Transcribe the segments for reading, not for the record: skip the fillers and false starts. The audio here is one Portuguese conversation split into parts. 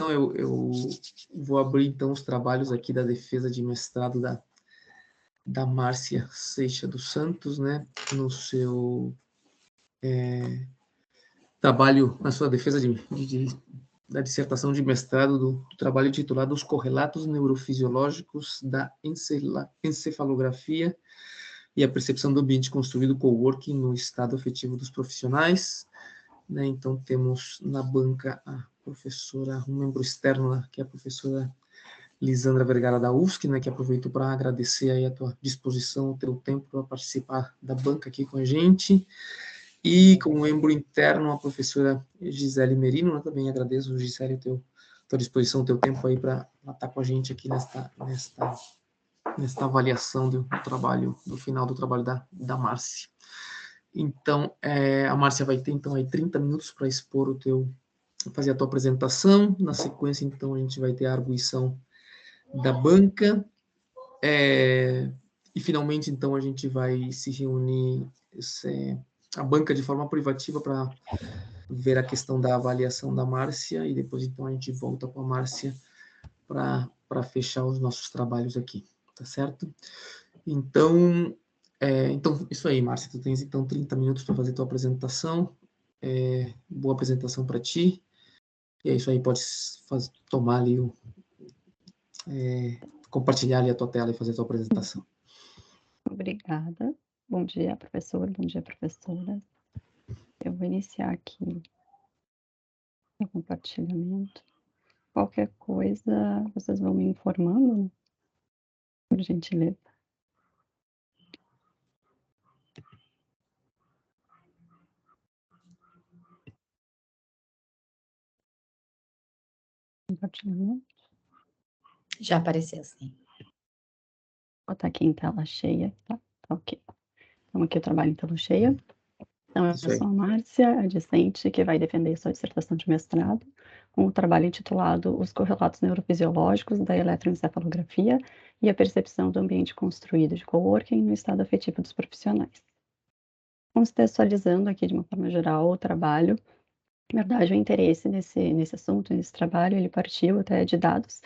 Então, eu vou abrir, então, os trabalhos aqui da defesa de mestrado da Márcia Seixas dos Santos, né, no seu trabalho, na sua defesa da dissertação de mestrado do trabalho titulado Os Correlatos Neurofisiológicos da Encefalografia e a Percepção do Ambiente Construído Coworking no Estado Afetivo dos Profissionais. Né? Então, temos na banca a professora, um membro externo, que é a professora Lisandra Vergara da UFSC, né, que aproveito para agradecer aí a tua disposição, o teu tempo para participar da banca aqui com a gente. E como membro interno, a professora Gisele Merino, né, também agradeço, Gisele, tua disposição, o teu tempo aí para estar com a gente aqui nesta avaliação do trabalho, do final do trabalho da Márcia. Então, a Márcia vai ter, então, aí 30 minutos para expor fazer a tua apresentação. Na sequência, então, a gente vai ter a arguição da banca. E, finalmente, então, a gente vai se reunir, a banca de forma privativa para ver a questão da avaliação da Márcia, e depois, então, a gente volta com a Márcia para fechar os nossos trabalhos aqui, tá certo? Então, isso aí, Márcia, tu tens, então, 30 minutos para fazer tua apresentação. Boa apresentação para ti. E é isso aí, pode tomar ali, compartilhar ali a tua tela e fazer a tua apresentação. Obrigada. Bom dia, professor. Bom dia, professora. Eu vou iniciar aqui o compartilhamento. Qualquer coisa, vocês vão me informando, por gentileza. Compartilhamento. Já apareceu, sim. Vou botar aqui em tela cheia, tá? Ok. Então, aqui eu trabalho em tela cheia. Então, eu sou a Márcia, a discente, que vai defender sua dissertação de mestrado, com o trabalho intitulado Os Correlatos Neurofisiológicos da Eletroencefalografia e a Percepção do Ambiente Construído de Coworking no Estado Afetivo dos Profissionais. Contextualizando aqui de uma forma geral o trabalho, na verdade, o interesse nesse assunto, nesse trabalho, ele partiu até de dados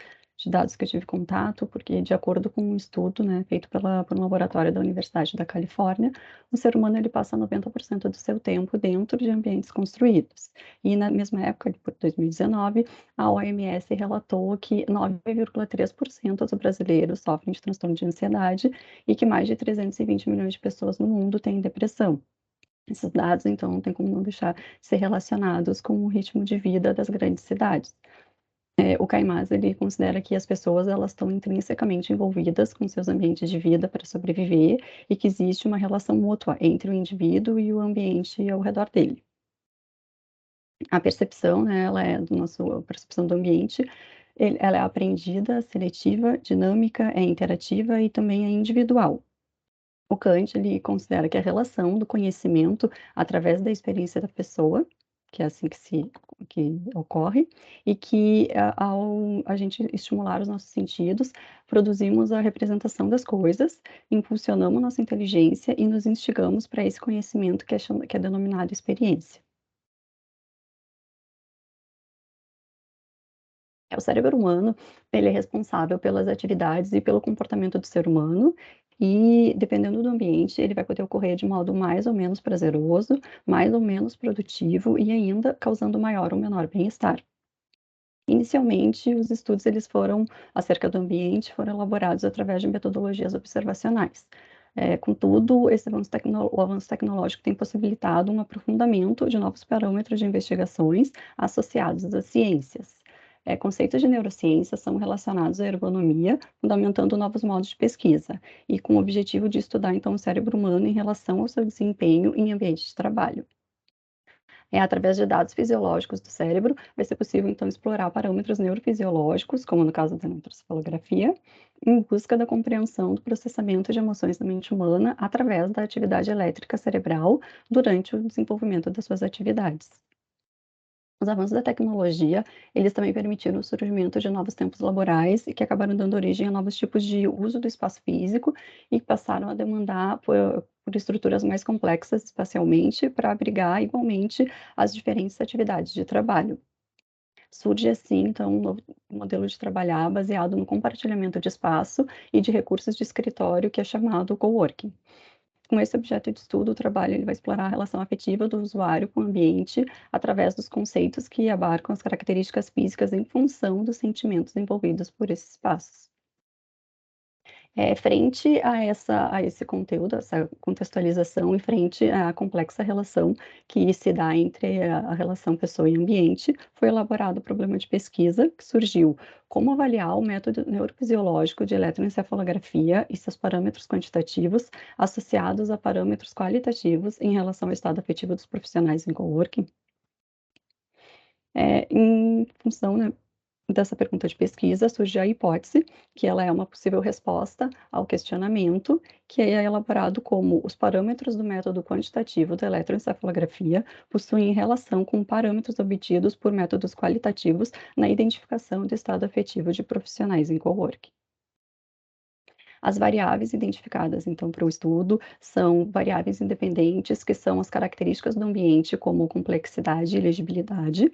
que eu tive contato, porque de acordo com um estudo, né, feito por um laboratório da Universidade da Califórnia, o ser humano ele passa 90% do seu tempo dentro de ambientes construídos. E na mesma época, por 2019, a OMS relatou que 9,3% dos brasileiros sofrem de transtorno de ansiedade e que mais de 320 milhões de pessoas no mundo têm depressão. Esses dados, então, não tem como não deixar de ser relacionados com o ritmo de vida das grandes cidades. O Caimás, ele considera que as pessoas elas estão intrinsecamente envolvidas com seus ambientes de vida para sobreviver e que existe uma relação mútua entre o indivíduo e o ambiente ao redor dele. A percepção, né, ela é a percepção do ambiente, ela é aprendida, seletiva, dinâmica, é interativa e também é individual. O Kant, ele considera que a relação do conhecimento através da experiência da pessoa, que é assim que ocorre, e que ao a gente estimular os nossos sentidos, produzimos a representação das coisas, impulsionamos nossa inteligência e nos instigamos para esse conhecimento que é denominado experiência. O cérebro humano, ele é responsável pelas atividades e pelo comportamento do ser humano, e dependendo do ambiente, ele vai poder ocorrer de modo mais ou menos prazeroso, mais ou menos produtivo e ainda causando maior ou menor bem-estar. Inicialmente, os estudos acerca do ambiente foram elaborados através de metodologias observacionais. Contudo, o avanço tecnológico tem possibilitado um aprofundamento de novos parâmetros de investigações associados às ciências. Conceitos de neurociência são relacionados à ergonomia, fundamentando novos modos de pesquisa, e com o objetivo de estudar, então, o cérebro humano em relação ao seu desempenho em ambiente de trabalho. Através de dados fisiológicos do cérebro, vai ser possível, então, explorar parâmetros neurofisiológicos, como no caso da eletroencefalografia, em busca da compreensão do processamento de emoções da mente humana através da atividade elétrica cerebral durante o desenvolvimento das suas atividades. Os avanços da tecnologia, eles também permitiram o surgimento de novos tempos laborais e que acabaram dando origem a novos tipos de uso do espaço físico e que passaram a demandar por estruturas mais complexas espacialmente para abrigar igualmente as diferentes atividades de trabalho. Surge assim, então, um novo modelo de trabalhar baseado no compartilhamento de espaço e de recursos de escritório, que é chamado coworking. Com esse objeto de estudo, o trabalho ele vai explorar a relação afetiva do usuário com o ambiente através dos conceitos que abarcam as características físicas em função dos sentimentos envolvidos por esses espaços. Frente a esse conteúdo, essa contextualização e frente à complexa relação que se dá entre a relação pessoa e ambiente, foi elaborado o problema de pesquisa que surgiu: como avaliar o método neurofisiológico de eletroencefalografia e seus parâmetros quantitativos associados a parâmetros qualitativos em relação ao estado afetivo dos profissionais em coworking. Em função, né, dessa pergunta de pesquisa, surge a hipótese, que ela é uma possível resposta ao questionamento, que é elaborado como: os parâmetros do método quantitativo da eletroencefalografia possuem relação com parâmetros obtidos por métodos qualitativos na identificação do estado afetivo de profissionais em coworking. As variáveis identificadas, então, para o estudo são variáveis independentes, que são as características do ambiente, como complexidade e legibilidade.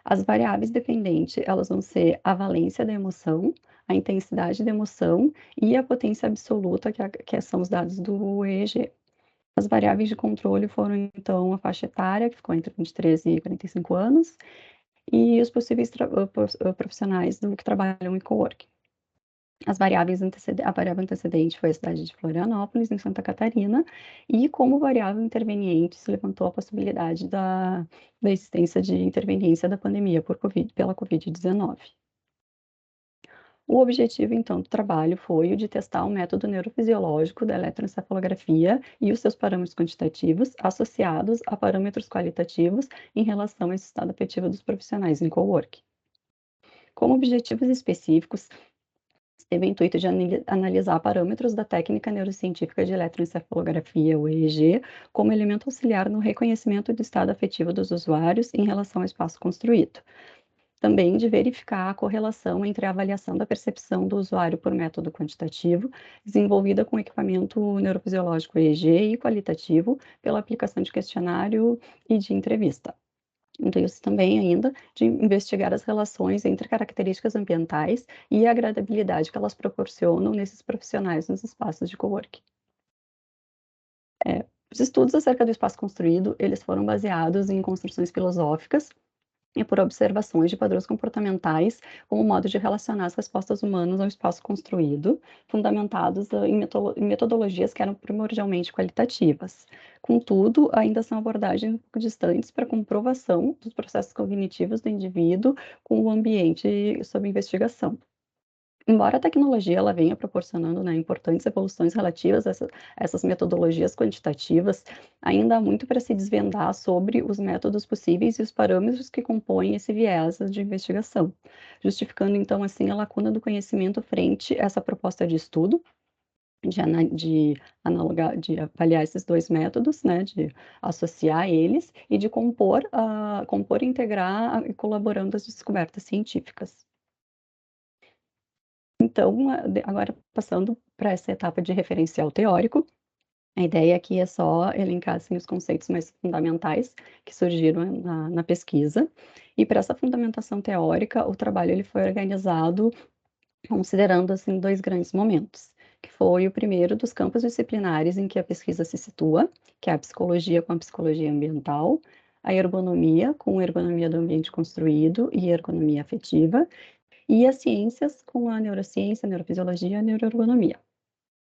As variáveis dependentes, elas vão ser a valência da emoção, a intensidade da emoção e a potência absoluta, que são os dados do EEG. As variáveis de controle foram, então, a faixa etária, que ficou entre 23 e 45 anos, e os possíveis profissionais que trabalham em coworking. A variável antecedente foi a cidade de Florianópolis, em Santa Catarina, e como variável interveniente se levantou a possibilidade da existência de interveniência da pandemia pela Covid-19. O objetivo, então, do trabalho foi o de testar o método neurofisiológico da eletroencefalografia e os seus parâmetros quantitativos associados a parâmetros qualitativos em relação a esse estado afetivo dos profissionais em coworking. Como objetivos específicos, teve o intuito de analisar parâmetros da técnica neurocientífica de eletroencefalografia, o EEG, como elemento auxiliar no reconhecimento do estado afetivo dos usuários em relação ao espaço construído. Também de verificar a correlação entre a avaliação da percepção do usuário por método quantitativo, desenvolvida com equipamento neurofisiológico EEG, e qualitativo, pela aplicação de questionário e de entrevista. Então, isso também ainda de investigar as relações entre características ambientais e a agradabilidade que elas proporcionam nesses profissionais nos espaços de coworking. Os estudos acerca do espaço construído, eles foram baseados em construções filosóficas e por observações de padrões comportamentais como modo de relacionar as respostas humanas ao espaço construído, fundamentados em metodologias que eram primordialmente qualitativas. Contudo, ainda são abordagens um pouco distantes para comprovação dos processos cognitivos do indivíduo com o ambiente sob investigação. Embora a tecnologia ela venha proporcionando, né, importantes evoluções relativas a essas metodologias quantitativas, ainda há muito para se desvendar sobre os métodos possíveis e os parâmetros que compõem esse viés de investigação, justificando então assim a lacuna do conhecimento frente a essa proposta de estudo, de avaliar esses dois métodos, né, de associar eles e de compor, integrar e colaborando as descobertas científicas. Então, agora passando para essa etapa de referencial teórico, a ideia aqui é só elencar assim, os conceitos mais fundamentais que surgiram na pesquisa. E para essa fundamentação teórica, o trabalho ele foi organizado considerando assim, dois grandes momentos, que foi o primeiro dos campos disciplinares em que a pesquisa se situa, que é a psicologia com a psicologia ambiental, a ergonomia com a ergonomia do ambiente construído e ergonomia afetiva, e as ciências com a neurociência, a neurofisiologia e a neuroergonomia.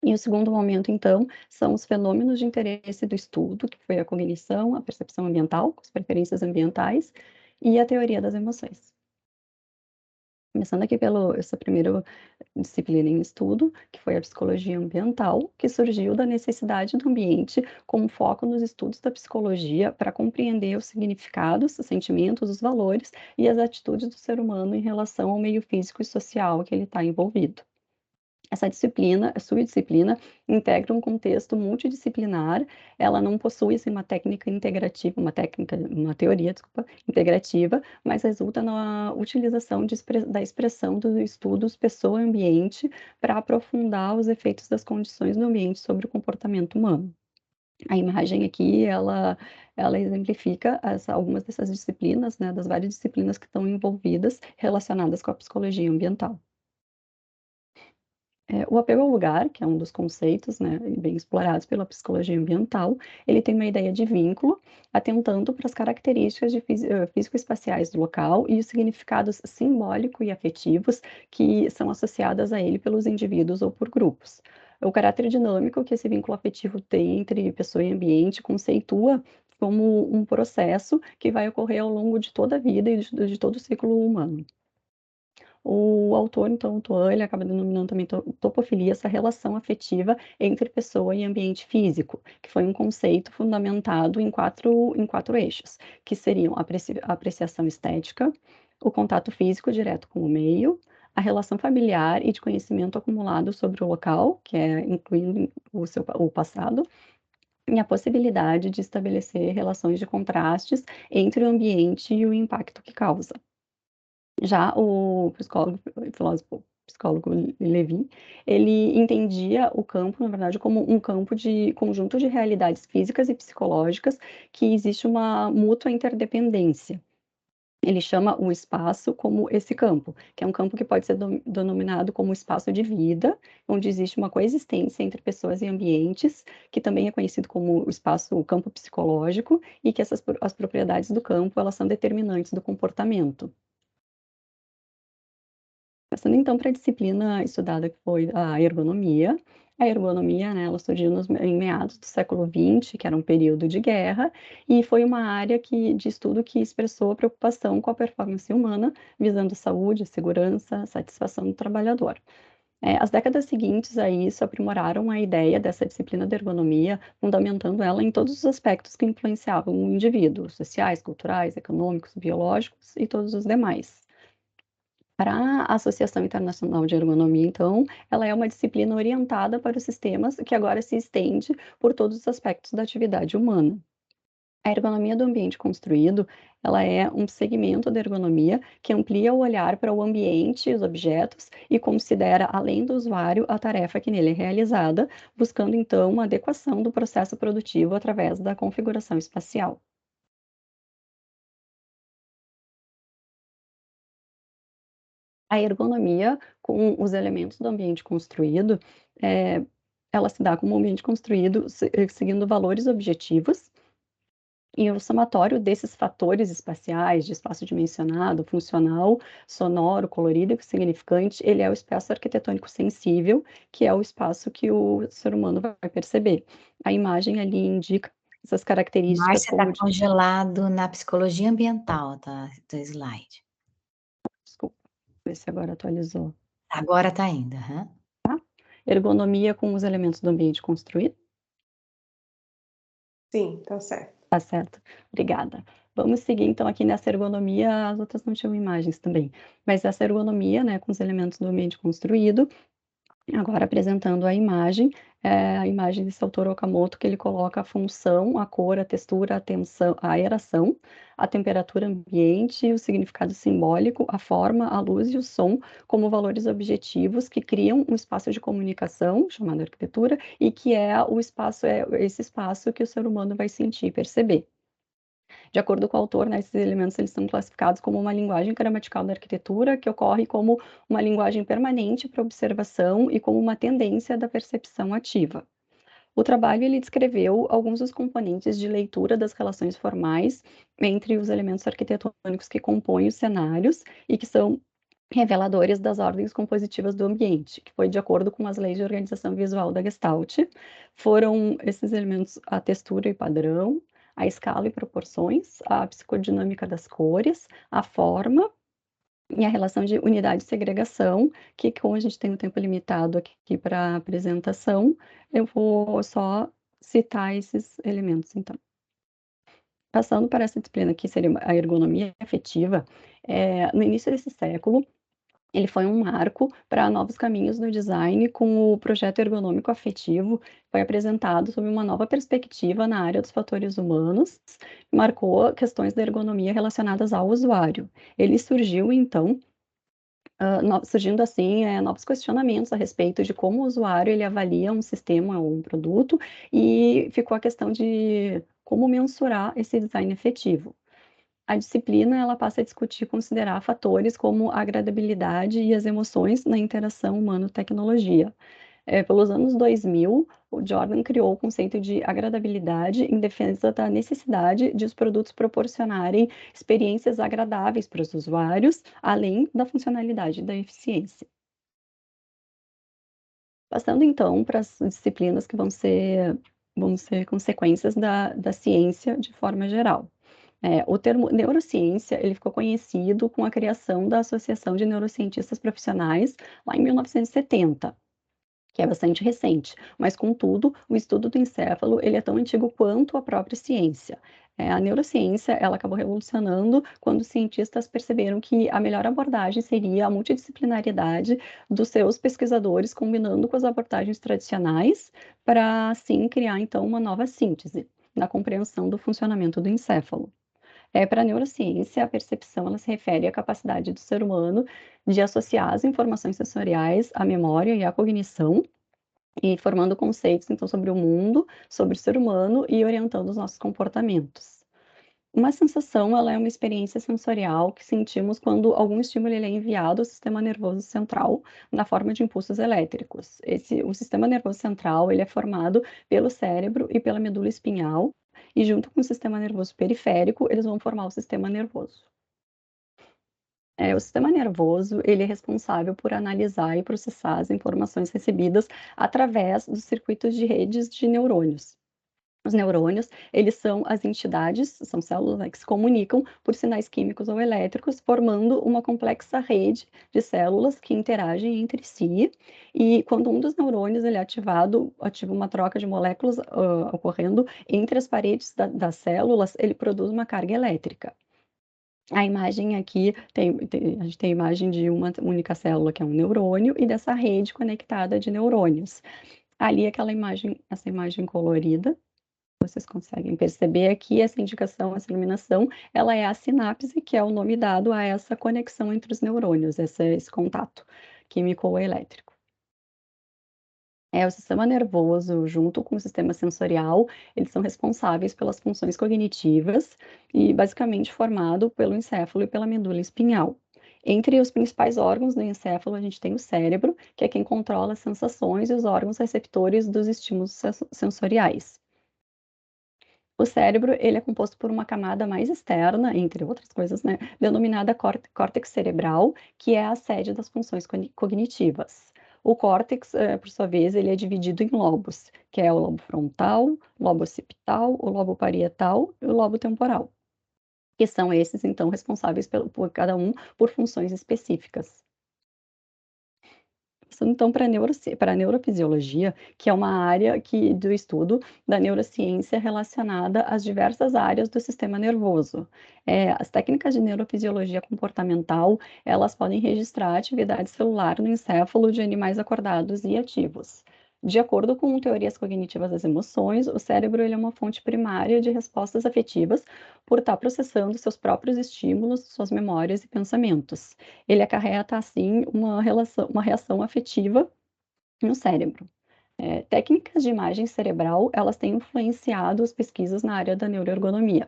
E o segundo momento, então, são os fenômenos de interesse do estudo, que foi a cognição, a percepção ambiental, as preferências ambientais e a teoria das emoções. Começando aqui pela essa primeira disciplina em estudo, que foi a psicologia ambiental, que surgiu da necessidade do ambiente como foco nos estudos da psicologia para compreender os significados, os sentimentos, os valores e as atitudes do ser humano em relação ao meio físico e social que ele está envolvido. Essa disciplina, a sua disciplina, integra um contexto multidisciplinar, ela não possui assim, uma técnica integrativa, uma teoria, desculpa, integrativa, mas resulta na utilização da expressão dos estudos pessoa-ambiente para aprofundar os efeitos das condições do ambiente sobre o comportamento humano. A imagem aqui, ela exemplifica algumas dessas disciplinas, né, das várias disciplinas que estão envolvidas, relacionadas com a psicologia ambiental. O apego ao lugar, que é um dos conceitos, né, bem explorados pela psicologia ambiental, ele tem uma ideia de vínculo, atentando para as características físico-espaciais do local e os significados simbólico e afetivos que são associadas a ele pelos indivíduos ou por grupos. O caráter dinâmico que esse vínculo afetivo tem entre pessoa e ambiente conceitua como um processo que vai ocorrer ao longo de toda a vida e de todo o ciclo humano. O autor, então, o Tuan, ele acaba denominando também topofilia, essa relação afetiva entre pessoa e ambiente físico, que foi um conceito fundamentado em quatro eixos, que seriam a apreciação estética, o contato físico direto com o meio, a relação familiar e de conhecimento acumulado sobre o local, que é incluindo o passado, e a possibilidade de estabelecer relações de contrastes entre o ambiente e o impacto que causa. Já o psicólogo, filósofo, psicólogo Levin, ele entendia o campo, na verdade, como um campo de conjunto de realidades físicas e psicológicas que existe uma mútua interdependência. Ele chama o espaço como esse campo, que é um campo que pode ser denominado como espaço de vida, onde existe uma coexistência entre pessoas e ambientes, que também é conhecido como o campo psicológico, e que as propriedades do campo, elas são determinantes do comportamento. Passando então para a disciplina estudada, que foi a ergonomia. A ergonomia, né, ela surgiu em meados do século XX, que era um período de guerra, e foi uma área de estudo que expressou preocupação com a performance humana, visando saúde, segurança, satisfação do trabalhador. As décadas seguintes a isso aprimoraram a ideia dessa disciplina da ergonomia, fundamentando ela em todos os aspectos que influenciavam o indivíduo, sociais, culturais, econômicos, biológicos e todos os demais. Para a Associação Internacional de Ergonomia, então, ela é uma disciplina orientada para os sistemas que agora se estende por todos os aspectos da atividade humana. A ergonomia do ambiente construído, ela é um segmento da ergonomia que amplia o olhar para o ambiente e os objetos e considera, além do usuário, a tarefa que nele é realizada, buscando então uma adequação do processo produtivo através da configuração espacial. A ergonomia com os elementos do ambiente construído, eh, ela se dá como um ambiente construído seguindo valores objetivos, e o somatório desses fatores espaciais, de espaço dimensionado, funcional, sonoro, colorido e significante, ele é o espaço arquitetônico sensível, que é o espaço que o ser humano vai perceber. A imagem ali indica essas características Márcia está como de congelado na psicologia ambiental do slide. desculpa, ver se agora atualizou. Agora está indo, aham. Ergonomia com os elementos do ambiente construído. Sim, tá certo. Tá certo, obrigada. Vamos seguir então aqui nessa ergonomia, as outras não tinham imagens também, mas essa ergonomia, né, com os elementos do ambiente construído, agora apresentando a imagem desse autor Okamoto, que ele coloca a função, a cor, a textura, a tensão, a aeração, a temperatura ambiente, o significado simbólico, a forma, a luz e o som como valores objetivos que criam um espaço de comunicação, chamado arquitetura, e que é esse espaço que o ser humano vai sentir e perceber. De acordo com o autor, né, esses elementos eles são classificados como uma linguagem gramatical da arquitetura, que ocorre como uma linguagem permanente para observação e como uma tendência da percepção ativa. O trabalho ele descreveu alguns dos componentes de leitura das relações formais entre os elementos arquitetônicos que compõem os cenários e que são reveladores das ordens compositivas do ambiente, que foi de acordo com as leis de organização visual da Gestalt. Foram esses elementos a textura e padrão, a escala e proporções, a psicodinâmica das cores, a forma e a relação de unidade e segregação, que como a gente tem um tempo limitado aqui para apresentação, eu vou só citar esses elementos então. Passando para essa disciplina que seria a ergonomia afetiva, no início desse século, ele foi um marco para novos caminhos no design, com o projeto ergonômico afetivo, foi apresentado sob uma nova perspectiva na área dos fatores humanos, marcou questões da ergonomia relacionadas ao usuário. Ele surgiu, então, surgindo assim novos questionamentos a respeito de como o usuário ele avalia um sistema ou um produto, e ficou a questão de como mensurar esse design efetivo. A disciplina ela passa a discutir e considerar fatores como a agradabilidade e as emoções na interação humano-tecnologia. Pelos anos 2000, o Jordan criou o conceito de agradabilidade em defesa da necessidade de os produtos proporcionarem experiências agradáveis para os usuários, além da funcionalidade e da eficiência. Passando então para as disciplinas que vão ser consequências da ciência de forma geral. O termo neurociência, ele ficou conhecido com a criação da Associação de Neurocientistas Profissionais, lá em 1970, que é bastante recente, mas contudo, o estudo do encéfalo, ele é tão antigo quanto a própria ciência. A neurociência, ela acabou revolucionando quando os cientistas perceberam que a melhor abordagem seria a multidisciplinaridade dos seus pesquisadores, combinando com as abordagens tradicionais, para assim criar então uma nova síntese na compreensão do funcionamento do encéfalo. Para a neurociência, a percepção ela se refere à capacidade do ser humano de associar as informações sensoriais à memória e à cognição, e formando conceitos, então, sobre o mundo, sobre o ser humano e orientando os nossos comportamentos. Uma sensação, ela é uma experiência sensorial que sentimos quando algum estímulo ele é enviado ao sistema nervoso central na forma de impulsos elétricos. O sistema nervoso central, ele é formado pelo cérebro e pela medula espinhal, e junto com o sistema nervoso periférico, eles vão formar o sistema nervoso. O sistema nervoso, ele é responsável por analisar e processar as informações recebidas através dos circuitos de redes de neurônios. Os neurônios, eles são as entidades, são células, né, que se comunicam por sinais químicos ou elétricos, formando uma complexa rede de células que interagem entre si, e quando um dos neurônios ele é ativado, ativa uma troca de moléculas ocorrendo entre as paredes das células, ele produz uma carga elétrica. A imagem aqui a gente tem a imagem de uma única célula, que é um neurônio, e dessa rede conectada de neurônios. Ali essa imagem colorida, vocês conseguem perceber aqui essa indicação, essa iluminação, ela é a sinapse, que é o nome dado a essa conexão entre os neurônios, esse contato químico ou elétrico. O sistema nervoso, junto com o sistema sensorial, eles são responsáveis pelas funções cognitivas e basicamente formado pelo encéfalo e pela medula espinhal. Entre os principais órgãos do encéfalo, a gente tem o cérebro, que é quem controla as sensações e os órgãos receptores dos estímulos sensoriais. O cérebro, ele é composto por uma camada mais externa, entre outras coisas, né, denominada córtex cerebral, que é a sede das funções cognitivas. O córtex, por sua vez, ele é dividido em lobos, que é o lobo frontal, lobo occipital, o lobo parietal e o lobo temporal, que são esses, então, responsáveis por cada um por funções específicas. Passando então para a neurofisiologia, que é uma área do estudo da neurociência relacionada às diversas áreas do sistema nervoso. As técnicas de neurofisiologia comportamental, elas podem registrar a atividade celular no encéfalo de animais acordados e ativos. De acordo com teorias cognitivas das emoções, o cérebro ele é uma fonte primária de respostas afetivas por estar processando seus próprios estímulos, suas memórias e pensamentos. Ele acarreta, assim, uma reação afetiva no cérebro. Técnicas de imagem cerebral, elas têm influenciado as pesquisas na área da neuroergonomia.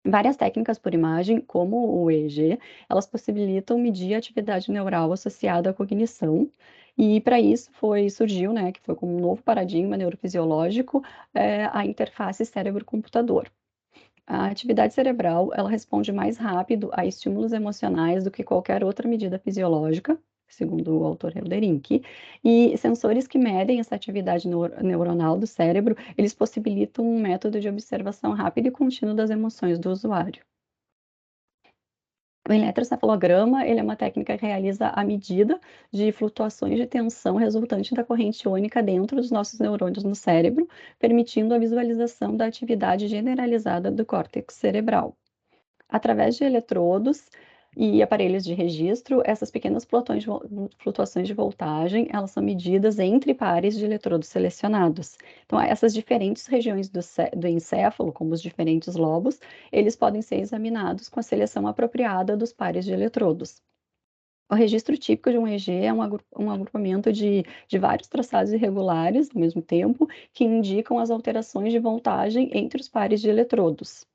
Várias técnicas por imagem, como o EEG, elas possibilitam medir a atividade neural associada à cognição, e para isso surgiu, né, que foi como um novo paradigma neurofisiológico, a interface cérebro-computador. A atividade cerebral, ela responde mais rápido a estímulos emocionais do que qualquer outra medida fisiológica, segundo o autor Helderink, e sensores que medem essa atividade neuronal do cérebro, eles possibilitam um método de observação rápida e contínua das emoções do usuário. O eletrocefalograma, ele é uma técnica que realiza a medida de flutuações de tensão resultante da corrente iônica dentro dos nossos neurônios no cérebro, permitindo a visualização da atividade generalizada do córtex cerebral. Através de eletrodos e aparelhos de registro, essas pequenas flutuações de voltagem, elas são medidas entre pares de eletrodos selecionados. Então, essas diferentes regiões do encéfalo, como os diferentes lobos, eles podem ser examinados com a seleção apropriada dos pares de eletrodos. O registro típico de um EG é um agrupamento de vários traçados irregulares, ao mesmo tempo, que indicam as alterações de voltagem entre os pares de eletrodos.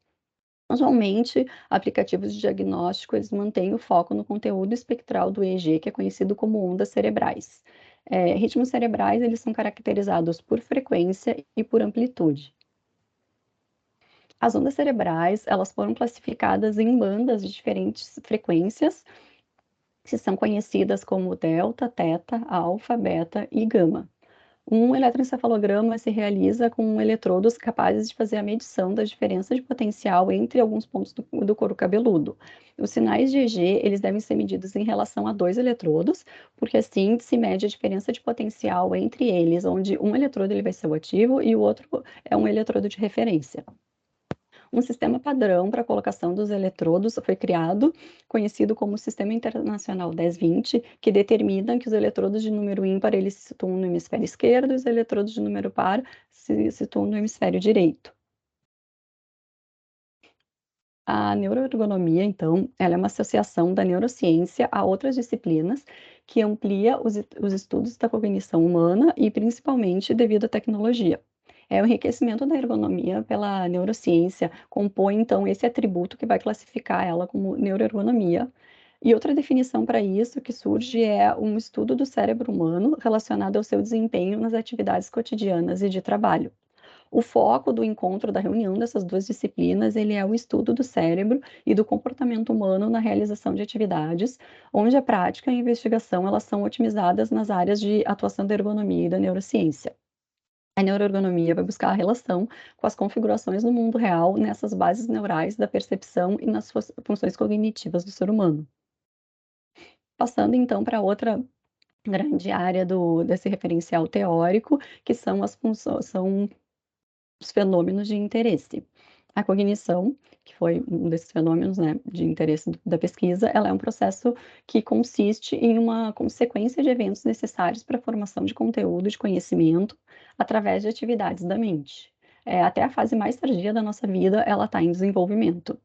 Usualmente, aplicativos de diagnóstico, eles mantêm o foco no conteúdo espectral do EEG, que é conhecido como ondas cerebrais. Ritmos cerebrais, eles são caracterizados por frequência e por amplitude. As ondas cerebrais, elas foram classificadas em bandas de diferentes frequências, que são conhecidas como delta, teta, alfa, beta e gama. Um eletroencefalograma se realiza com eletrodos capazes de fazer a medição da diferença de potencial entre alguns pontos do couro cabeludo. Os sinais de EG, eles devem ser medidos em relação a 2 eletrodos, porque assim se mede a diferença de potencial entre eles, onde um eletrodo ele vai ser o ativo e o outro é um eletrodo de referência. Um sistema padrão para a colocação dos eletrodos foi criado, conhecido como Sistema Internacional 1020, que determina que os eletrodos de número ímpar eles se situam no hemisfério esquerdo e os eletrodos de número par se situam no hemisfério direito. A neuroergonomia, então, ela é uma associação da neurociência a outras disciplinas que amplia os estudos da cognição humana e principalmente devido à tecnologia. O enriquecimento da ergonomia pela neurociência compõe, então, esse atributo que vai classificar ela como neuroergonomia. E outra definição para isso que surge é um estudo do cérebro humano relacionado ao seu desempenho nas atividades cotidianas e de trabalho. O foco do encontro, da reunião dessas duas disciplinas, ele é o estudo do cérebro e do comportamento humano na realização de atividades, onde a prática e a investigação elas são otimizadas nas áreas de atuação da ergonomia e da neurociência. A neuroergonomia vai buscar a relação com as configurações no mundo real nessas bases neurais da percepção e nas suas funções cognitivas do ser humano. Passando então para outra grande área desse referencial teórico, que são os fenômenos de interesse. A cognição, que foi um desses fenômenos, né, de interesse da pesquisa, ela é um processo que consiste em uma consequência de eventos necessários para a formação de conteúdo, de conhecimento, através de atividades da mente. Até a fase mais tardia da nossa vida, ela está em desenvolvimento.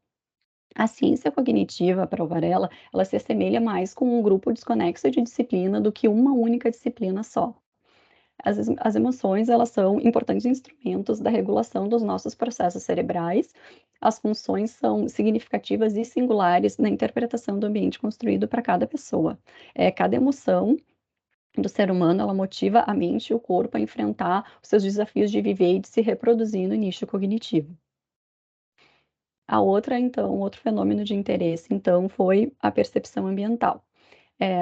A ciência cognitiva, para o Varela, ela se assemelha mais com um grupo desconexo de disciplina do que uma única disciplina só. As emoções, elas são importantes instrumentos da regulação dos nossos processos cerebrais. As funções são significativas e singulares na interpretação do ambiente construído para cada pessoa. Cada emoção do ser humano, ela motiva a mente e o corpo a enfrentar os seus desafios de viver e de se reproduzir no nicho cognitivo. Outro fenômeno de interesse, então, foi a percepção ambiental.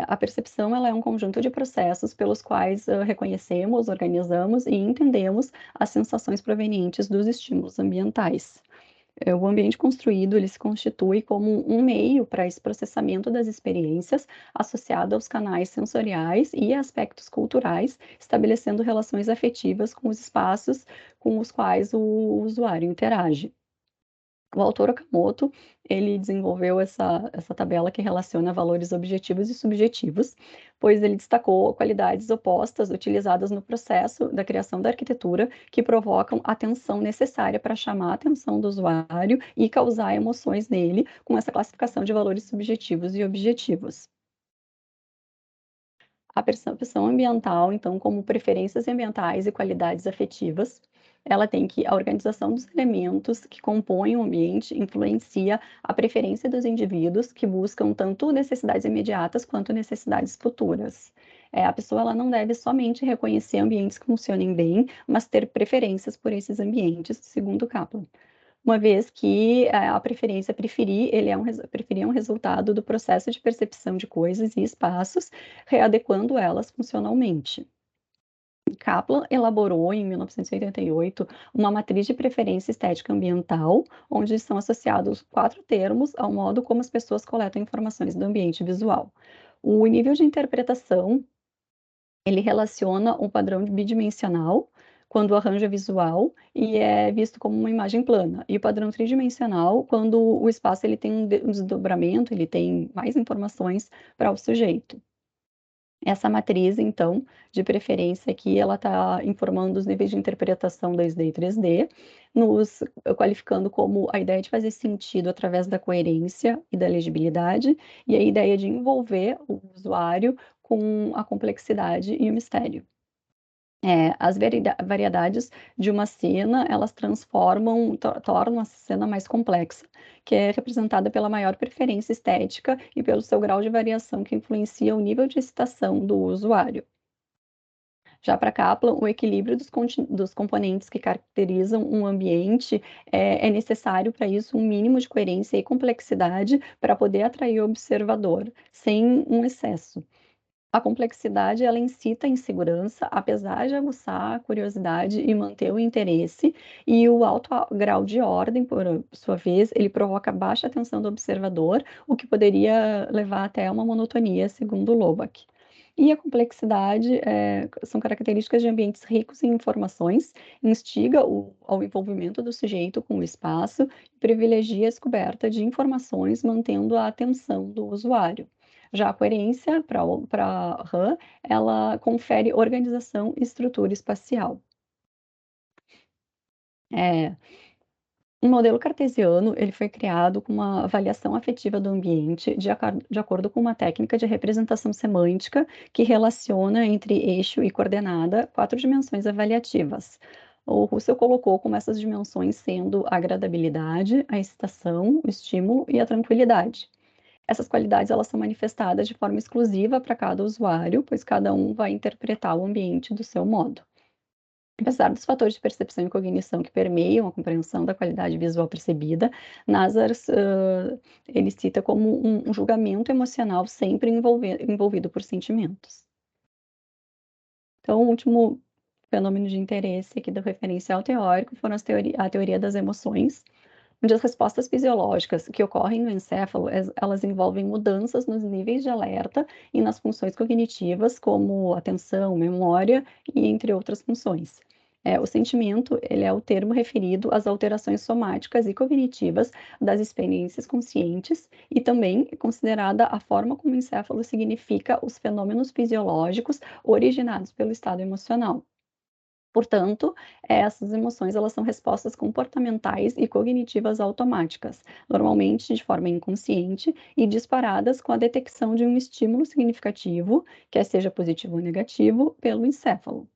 A percepção ela é um conjunto de processos pelos quais reconhecemos, organizamos e entendemos as sensações provenientes dos estímulos ambientais. O ambiente construído ele se constitui como um meio para esse processamento das experiências associado aos canais sensoriais e aspectos culturais, estabelecendo relações afetivas com os espaços com os quais o usuário interage. O autor Okamoto, ele desenvolveu essa tabela que relaciona valores objetivos e subjetivos, pois ele destacou qualidades opostas utilizadas no processo da criação da arquitetura que provocam a atenção necessária para chamar a atenção do usuário e causar emoções nele, com essa classificação de valores subjetivos e objetivos. A percepção ambiental, então, como preferências ambientais e qualidades afetivas, ela tem que a organização dos elementos que compõem o ambiente influencia a preferência dos indivíduos que buscam tanto necessidades imediatas quanto necessidades futuras. A pessoa ela não deve somente reconhecer ambientes que funcionem bem, mas ter preferências por esses ambientes, segundo Kaplan. Uma vez que a preferência preferir é um resultado do processo de percepção de coisas e espaços, readequando elas funcionalmente. Kaplan elaborou, em 1988, uma matriz de preferência estética ambiental, onde são associados 4 termos ao modo como as pessoas coletam informações do ambiente visual. O nível de interpretação ele relaciona um padrão bidimensional, quando o arranjo é visual e é visto como uma imagem plana, e o padrão tridimensional, quando o espaço ele tem um desdobramento, ele tem mais informações para o sujeito. Essa matriz, então, de preferência aqui, ela está informando os níveis de interpretação 2D e 3D, nos qualificando como a ideia de fazer sentido através da coerência e da legibilidade, e a ideia de envolver o usuário com a complexidade e o mistério. As variedades de uma cena, elas tornam a cena mais complexa, que é representada pela maior preferência estética e pelo seu grau de variação que influencia o nível de excitação do usuário. Já para Kaplan, o equilíbrio dos componentes que caracterizam um ambiente é necessário para isso um mínimo de coerência e complexidade para poder atrair o observador, sem um excesso. A complexidade, ela incita a insegurança, apesar de aguçar a curiosidade e manter o interesse, e o alto grau de ordem, por sua vez, ele provoca baixa atenção do observador, o que poderia levar até a uma monotonia, segundo Loback. E a complexidade são características de ambientes ricos em informações, instiga ao envolvimento do sujeito com o espaço e privilegia a descoberta de informações, mantendo a atenção do usuário. Já a coerência, para RAM, ela confere organização e estrutura espacial. Um modelo cartesiano, ele foi criado com uma avaliação afetiva do ambiente de acordo com uma técnica de representação semântica que relaciona entre eixo e coordenada 4 dimensões avaliativas. O Russell colocou como essas dimensões sendo a agradabilidade, a excitação, o estímulo e a tranquilidade. Essas qualidades, elas são manifestadas de forma exclusiva para cada usuário, pois cada um vai interpretar o ambiente do seu modo. Apesar dos fatores de percepção e cognição que permeiam a compreensão da qualidade visual percebida, Nazar ele cita como um julgamento emocional sempre envolvido por sentimentos. Então, o último fenômeno de interesse aqui do referencial teórico foram a teoria das emoções, onde as respostas fisiológicas que ocorrem no encéfalo, elas envolvem mudanças nos níveis de alerta e nas funções cognitivas, como atenção, memória e entre outras funções. O sentimento, ele é o termo referido às alterações somáticas e cognitivas das experiências conscientes e também é considerada a forma como o encéfalo significa os fenômenos fisiológicos originados pelo estado emocional. Portanto, essas emoções, elas são respostas comportamentais e cognitivas automáticas, normalmente de forma inconsciente e disparadas com a detecção de um estímulo significativo, quer seja positivo ou negativo, pelo encéfalo.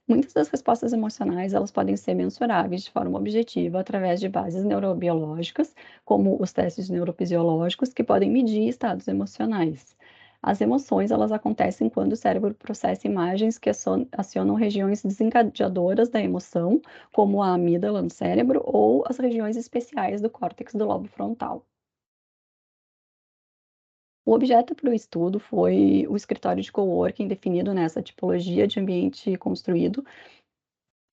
Muitas das respostas emocionais, elas podem ser mensuráveis de forma objetiva através de bases neurobiológicas, como os testes neuropsicológicos, que podem medir estados emocionais. As emoções, elas acontecem quando o cérebro processa imagens que acionam regiões desencadeadoras da emoção, como a amígdala no cérebro ou as regiões especiais do córtex do lobo frontal. O objeto para o estudo foi o escritório de coworking definido nessa tipologia de ambiente construído,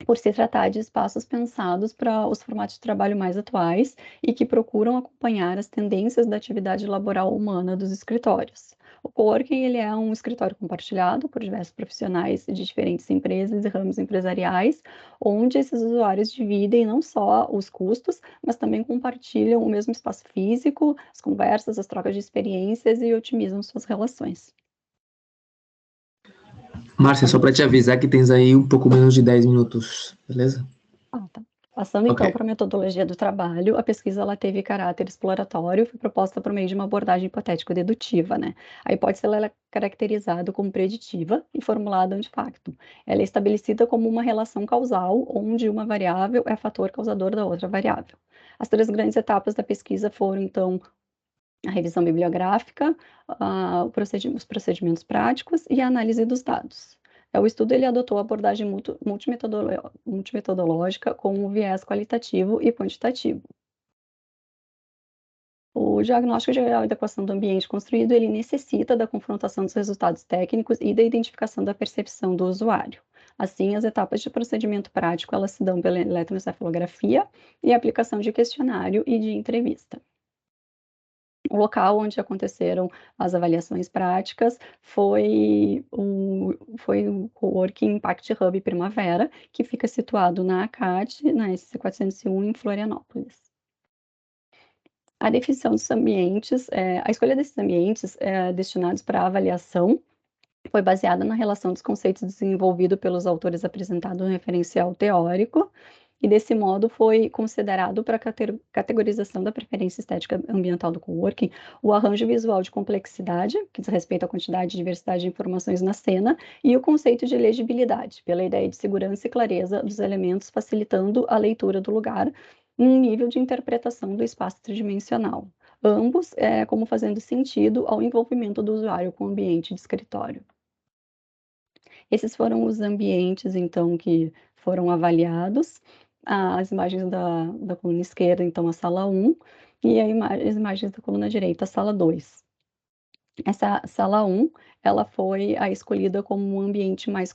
por se tratar de espaços pensados para os formatos de trabalho mais atuais e que procuram acompanhar as tendências da atividade laboral humana dos escritórios. O coworking, ele é um escritório compartilhado por diversos profissionais de diferentes empresas e ramos empresariais, onde esses usuários dividem não só os custos, mas também compartilham o mesmo espaço físico, as conversas, as trocas de experiências e otimizam suas relações. Márcia, só para te avisar que tens aí um pouco menos de 10 minutos, beleza? Tá. Passando então para a metodologia do trabalho, a pesquisa ela teve caráter exploratório, foi proposta por meio de uma abordagem hipotético-dedutiva, né? A hipótese ela é caracterizada como preditiva e formulada de facto. Ela é estabelecida como uma relação causal, onde uma variável é fator causador da outra variável. As 3 grandes etapas da pesquisa foram, então, a revisão bibliográfica, os procedimentos práticos e a análise dos dados. O estudo ele adotou a abordagem multimetodológica com um viés qualitativo e quantitativo. O diagnóstico geral da equação do ambiente construído, ele necessita da confrontação dos resultados técnicos e da identificação da percepção do usuário. Assim, as etapas de procedimento prático, elas se dão pela eletroencefalografia e aplicação de questionário e de entrevista. O local onde aconteceram as avaliações práticas foi o Coworking Impact Hub Primavera, que fica situado na ACAT, na SC 401, em Florianópolis. A definição dos ambientes, a escolha desses ambientes destinados para avaliação foi baseada na relação dos conceitos desenvolvido pelos autores apresentado no referencial teórico, e desse modo foi considerado para a categorização da preferência estética ambiental do coworking o arranjo visual de complexidade, que diz respeito à quantidade e diversidade de informações na cena, e o conceito de legibilidade, pela ideia de segurança e clareza dos elementos, facilitando a leitura do lugar, num nível de interpretação do espaço tridimensional. Ambos como fazendo sentido ao envolvimento do usuário com o ambiente de escritório. Esses foram os ambientes, então, que foram avaliados. As imagens da coluna esquerda, então, a sala 1, e as imagens da coluna direita, a sala 2. Essa sala 1, ela foi a escolhida como um ambiente mais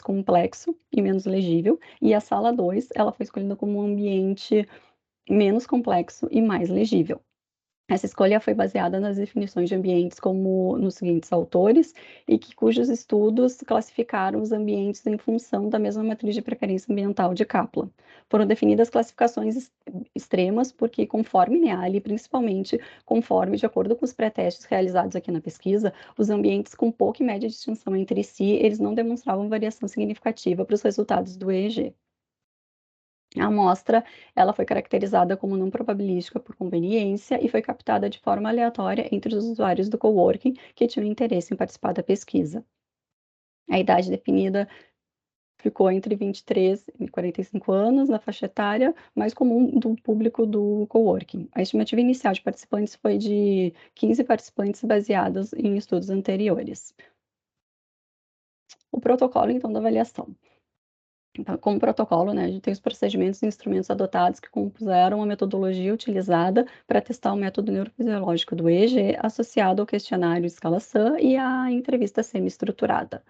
complexo e menos legível, e a sala 2, ela foi escolhida como um ambiente menos complexo e mais legível. Essa escolha foi baseada nas definições de ambientes como nos seguintes autores, e cujos estudos classificaram os ambientes em função da mesma matriz de preferência ambiental de Kaplan. Foram definidas classificações extremas, porque conforme NEALI, principalmente conforme, de acordo com os pré-testes realizados aqui na pesquisa, os ambientes com pouca e média distinção entre si, eles não demonstravam variação significativa para os resultados do EEG. A amostra, ela foi caracterizada como não probabilística por conveniência e foi captada de forma aleatória entre os usuários do coworking que tinham interesse em participar da pesquisa. A idade definida ficou entre 23 e 45 anos na faixa etária mais comum do público do coworking. A estimativa inicial de participantes foi de 15 participantes baseados em estudos anteriores. O protocolo, então, da avaliação. Então, como protocolo, né, a gente tem os procedimentos e instrumentos adotados que compuseram a metodologia utilizada para testar o método neurofisiológico do EEG, associado ao questionário de escala SAM e à entrevista semi-estruturada.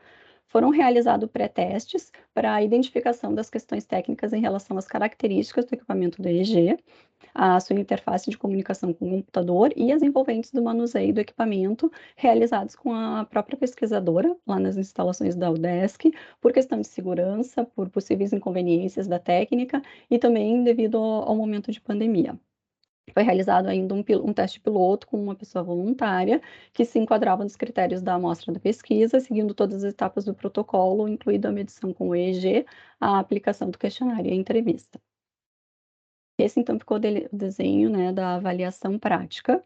Foram realizados pré-testes para a identificação das questões técnicas em relação às características do equipamento do EEG, a sua interface de comunicação com o computador e as envolventes do manuseio do equipamento, realizados com a própria pesquisadora, lá nas instalações da UDESC, por questão de segurança, por possíveis inconveniências da técnica e também devido ao momento de pandemia. Foi realizado ainda um teste piloto com uma pessoa voluntária, que se enquadrava nos critérios da amostra da pesquisa, seguindo todas as etapas do protocolo, incluindo a medição com o EEG, a aplicação do questionário e a entrevista. Esse, então, ficou o desenho, né, da avaliação prática,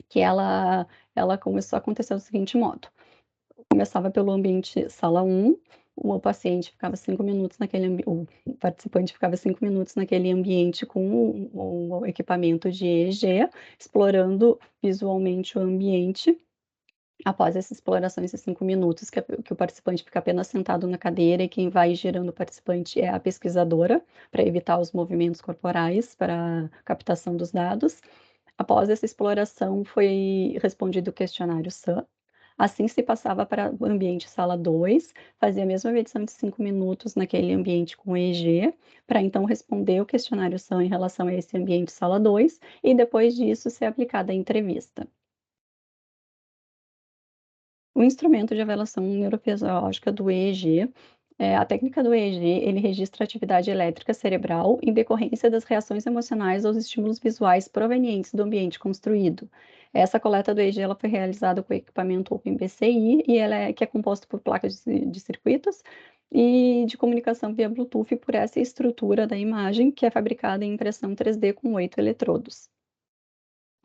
que ela começou a acontecer do seguinte modo: começava pelo ambiente sala 1, o paciente ficava 5 minutos o participante ficava 5 minutos naquele ambiente com o equipamento de EEG, explorando visualmente o ambiente. Após essa exploração, esses 5 minutos, que o participante fica apenas sentado na cadeira, e quem vai gerando o participante é a pesquisadora, para evitar os movimentos corporais para captação dos dados. Após essa exploração, foi respondido o questionário SAM. Assim, se passava para o ambiente sala 2, fazia a mesma medição de 5 minutos naquele ambiente com EEG, para então responder o questionário SAM em relação a esse ambiente sala 2, e depois disso ser aplicada a entrevista. O instrumento de avaliação neurofisiológica do EEG, a técnica do EEG, ele registra a atividade elétrica cerebral em decorrência das reações emocionais aos estímulos visuais provenientes do ambiente construído. Essa coleta do EEG, ela foi realizada com o equipamento OpenBCI, e que é composto por placas de circuitos e de comunicação via Bluetooth, por essa estrutura da imagem, que é fabricada em impressão 3D com 8 eletrodos.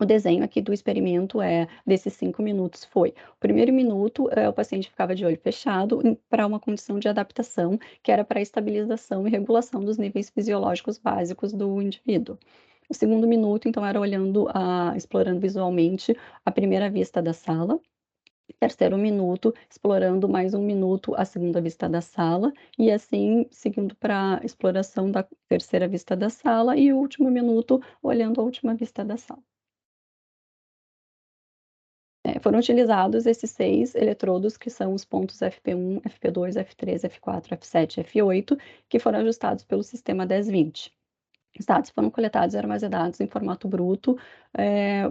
O desenho aqui do experimento desses 5 minutos foi: o primeiro minuto, o paciente ficava de olho fechado para uma condição de adaptação, que era para a estabilização e regulação dos níveis fisiológicos básicos do indivíduo. O segundo minuto, então, era explorando visualmente a primeira vista da sala. Terceiro minuto, explorando mais 1 minuto a segunda vista da sala, e assim seguindo para a exploração da terceira vista da sala, e o último minuto olhando a última vista da sala. Foram utilizados esses 6 eletrodos, que são os pontos FP1, FP2, F3, F4, F7 e F8, que foram ajustados pelo sistema 1020. Os dados foram coletados e armazenados em formato bruto,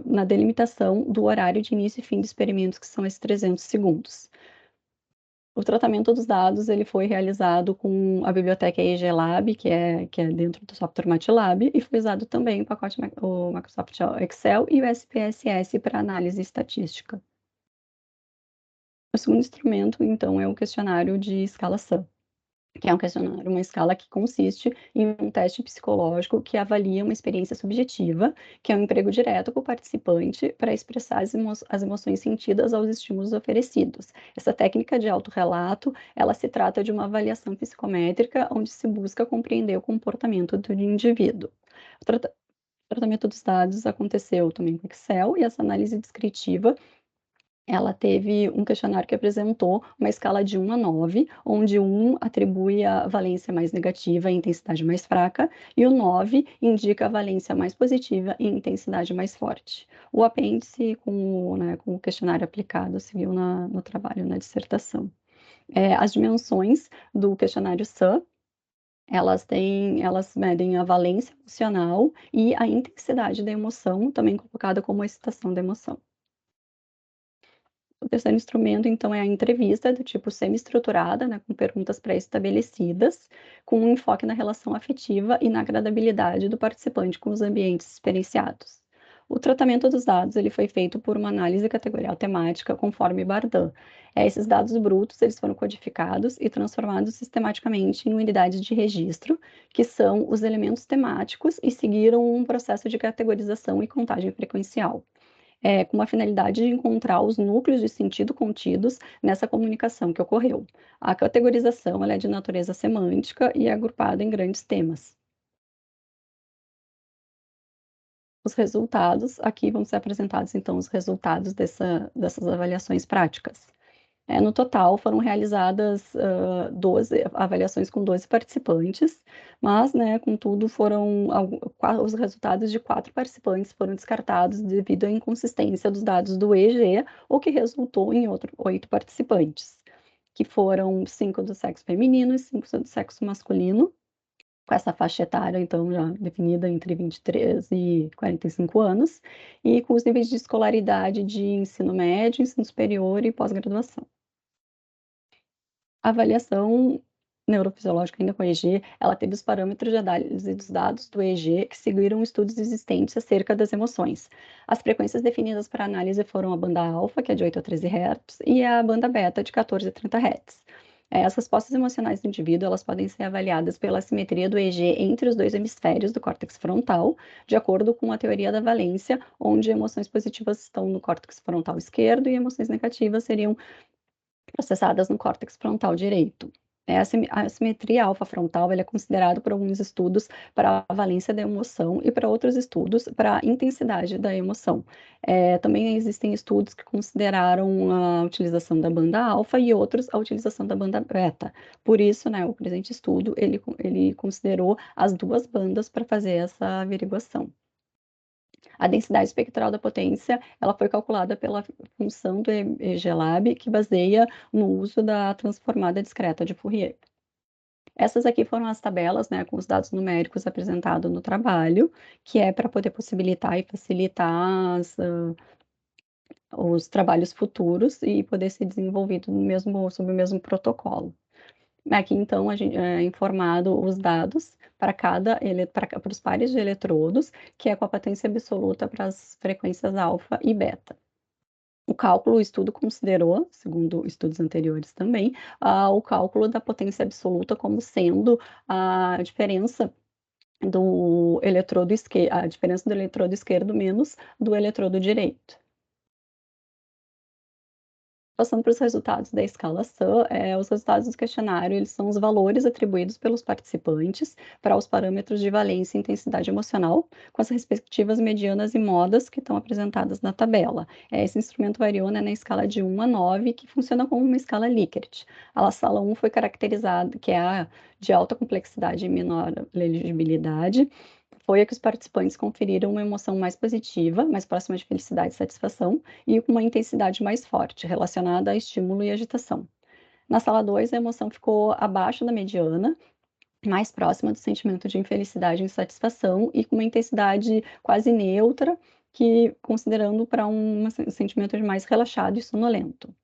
na delimitação do horário de início e fim de experimentos, que são esses 300 segundos. O tratamento dos dados, ele foi realizado com a biblioteca EEG Lab, que é dentro do software MATLAB, e foi usado também o Microsoft Excel e o SPSS para análise estatística. O segundo instrumento, então, é o questionário de escala SAM, que é um questionário, uma escala que consiste em um teste psicológico que avalia uma experiência subjetiva, que é um emprego direto com o participante para expressar as emoções sentidas aos estímulos oferecidos. Essa técnica de autorrelato, ela se trata de uma avaliação psicométrica onde se busca compreender o comportamento do indivíduo. O tratamento dos dados aconteceu também com Excel, e essa análise descritiva, ela teve um questionário que apresentou uma escala de 1 a 9, onde 1 atribui a valência mais negativa e intensidade mais fraca, e o 9 indica a valência mais positiva e intensidade mais forte. O apêndice com o questionário aplicado seguiu no trabalho, na dissertação. As dimensões do questionário SAM, elas medem a valência emocional e a intensidade da emoção, também colocada como a excitação da emoção. O terceiro instrumento, então, é a entrevista, do tipo semi-estruturada, né, com perguntas pré-estabelecidas, com um enfoque na relação afetiva e na agradabilidade do participante com os ambientes experienciados. O tratamento dos dados, ele foi feito por uma análise categorial temática conforme Bardan. Esses dados brutos, eles foram codificados e transformados sistematicamente em unidades de registro, que são os elementos temáticos, e seguiram um processo de categorização e contagem frequencial, com a finalidade de encontrar os núcleos de sentido contidos nessa comunicação que ocorreu. A categorização, ela é de natureza semântica e é agrupada em grandes temas. Os resultados, aqui vão ser apresentados então os resultados dessas avaliações práticas. No total foram realizadas 12 avaliações com 12 participantes, mas, né, contudo, os resultados de 4 participantes foram descartados devido à inconsistência dos dados do EEG, o que resultou em 8 participantes, que foram 5 do sexo feminino e 5 do sexo masculino, com essa faixa etária, então, já definida entre 23 e 45 anos, e com os níveis de escolaridade de ensino médio, ensino superior e pós-graduação. A avaliação neurofisiológica ainda com EEG, ela teve os parâmetros de análise dos dados do EEG que seguiram estudos existentes acerca das emoções. As frequências definidas para análise foram a banda alfa, que é de 8 a 13 Hz, e a banda beta, de 14 a 30 Hz. As respostas emocionais do indivíduo, elas podem ser avaliadas pela simetria do EEG entre os 2 hemisférios do córtex frontal, de acordo com a teoria da valência, onde emoções positivas estão no córtex frontal esquerdo e emoções negativas seriam processadas no córtex frontal direito. A assimetria alfa-frontal, é considerado por alguns estudos para a valência da emoção e para outros estudos para a intensidade da emoção. Também existem estudos que consideraram a utilização da banda alfa e outros a utilização da banda beta. Por isso, né, o presente estudo, ele considerou as 2 bandas para fazer essa averiguação. A densidade espectral da potência, ela foi calculada pela função do EEG-Lab, que baseia no uso da transformada discreta de Fourier. Essas aqui foram as tabelas, né, com os dados numéricos apresentados no trabalho, que é para poder possibilitar e facilitar os trabalhos futuros e poder ser desenvolvido sob o mesmo protocolo. Aqui, então, a gente é informado os dados para os pares de eletrodos, que é com a potência absoluta para as frequências alfa e beta. O estudo considerou, segundo estudos anteriores também, o cálculo da potência absoluta como sendo a diferença do eletrodo esquerdo menos do eletrodo direito. Passando para os resultados da escala SAM, os resultados do questionário, eles são os valores atribuídos pelos participantes para os parâmetros de valência e intensidade emocional, com as respectivas medianas e modas que estão apresentadas na tabela. Esse instrumento variou, né, na escala de 1 a 9, que funciona como uma escala Likert. A sala 1 foi caracterizada, que é a de alta complexidade e menor legibilidade, foi a que os participantes conferiram uma emoção mais positiva, mais próxima de felicidade e satisfação, e com uma intensidade mais forte, relacionada a estímulo e agitação. Na sala 2, a emoção ficou abaixo da mediana, mais próxima do sentimento de infelicidade e insatisfação, e com uma intensidade quase neutra, que considerando para um sentimento de mais relaxado e sonolento.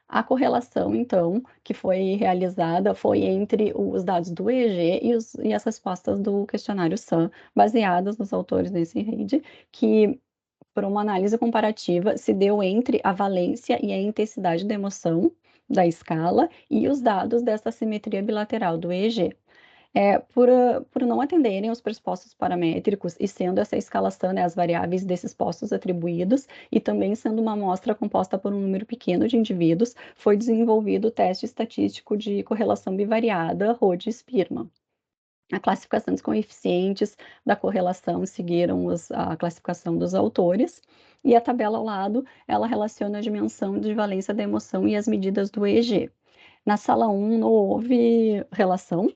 A correlação, então, que foi realizada foi entre os dados do EEG e as respostas do questionário SAM, baseadas nos autores nesse Reid, que por uma análise comparativa, se deu entre a valência e a intensidade da emoção da escala e os dados dessa simetria bilateral do EEG. Por não atenderem aos pressupostos paramétricos e sendo essa escalação, né, as variáveis desses postos atribuídos e também sendo uma amostra composta por um número pequeno de indivíduos, foi desenvolvido o teste estatístico de correlação bivariada Rhodes-Spearman. A classificação dos coeficientes da correlação seguiram a classificação dos autores, e a tabela ao lado, ela relaciona a dimensão de valência da emoção e as medidas do EEG. Na sala 1 não houve relação,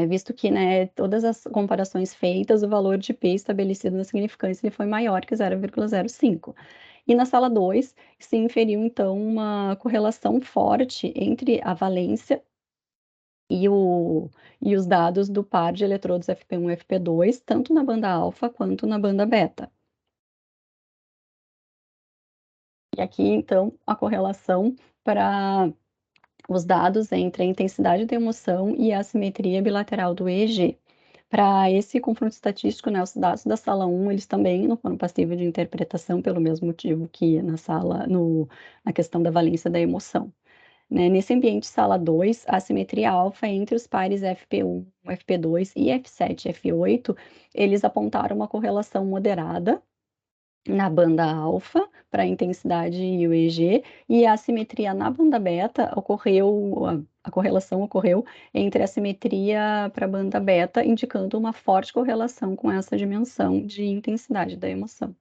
visto que, né, todas as comparações feitas, o valor de P estabelecido na significância ele foi maior que 0,05. E na sala 2, se inferiu, então, uma correlação forte entre a valência e os dados do par de eletrodos FP1 e FP2, tanto na banda alfa quanto na banda beta. E aqui, então, a correlação para os dados entre a intensidade da emoção e a assimetria bilateral do EEG. Para esse confronto estatístico, né, os dados da sala 1, eles também não foram passíveis de interpretação, pelo mesmo motivo que na questão da valência da emoção. Né? Nesse ambiente sala 2, a assimetria alfa entre os pares FP1, FP2 e F7 e F8, eles apontaram uma correlação moderada na banda alfa para a intensidade e o EEG, e a assimetria na banda beta a correlação ocorreu entre a simetria para a banda beta, indicando uma forte correlação com essa dimensão de intensidade da emoção.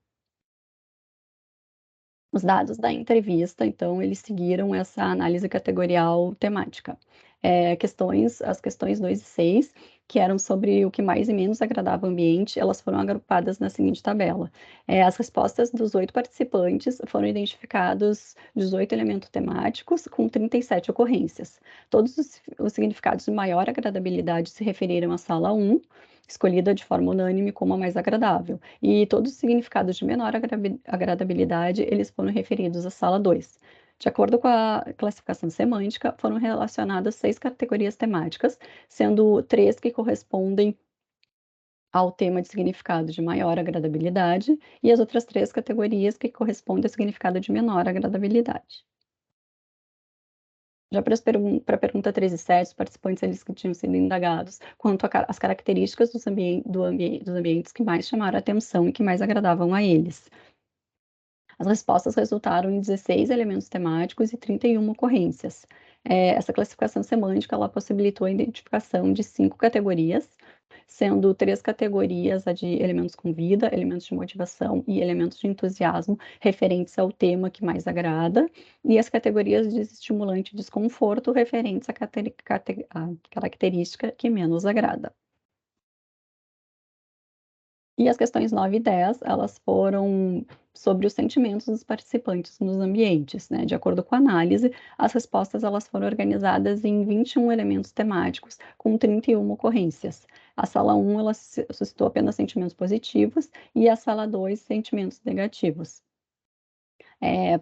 Os dados da entrevista, então, eles seguiram essa análise categorial temática. As questões 2 e 6, que eram sobre o que mais e menos agradava o ambiente, elas foram agrupadas na seguinte tabela. As respostas dos 8 participantes foram identificados 18 elementos temáticos com 37 ocorrências. Todos os significados de maior agradabilidade se referiram à sala 1, escolhida de forma unânime como a mais agradável. E todos os significados de menor agradabilidade, eles foram referidos à sala 2. De acordo com a classificação semântica, foram relacionadas 6 categorias temáticas, sendo 3 que correspondem ao tema de significado de maior agradabilidade e as outras 3 categorias que correspondem ao significado de menor agradabilidade. Já para a pergunta 3 e 7, os participantes eles que tinham sido indagados quanto às características dos ambientes que mais chamaram a atenção e que mais agradavam a eles. As respostas resultaram em 16 elementos temáticos e 31 ocorrências. Essa classificação semântica ela possibilitou a identificação de 5 categorias, sendo 3 categorias a de elementos com vida, elementos de motivação e elementos de entusiasmo, referentes ao tema que mais agrada, e as categorias de estimulante e desconforto, referentes à característica que menos agrada. E as questões 9 e 10, elas foram sobre os sentimentos dos participantes nos ambientes, né? De acordo com a análise, as respostas elas foram organizadas em 21 elementos temáticos, com 31 ocorrências. A sala 1, ela suscitou apenas sentimentos positivos e a sala 2, sentimentos negativos.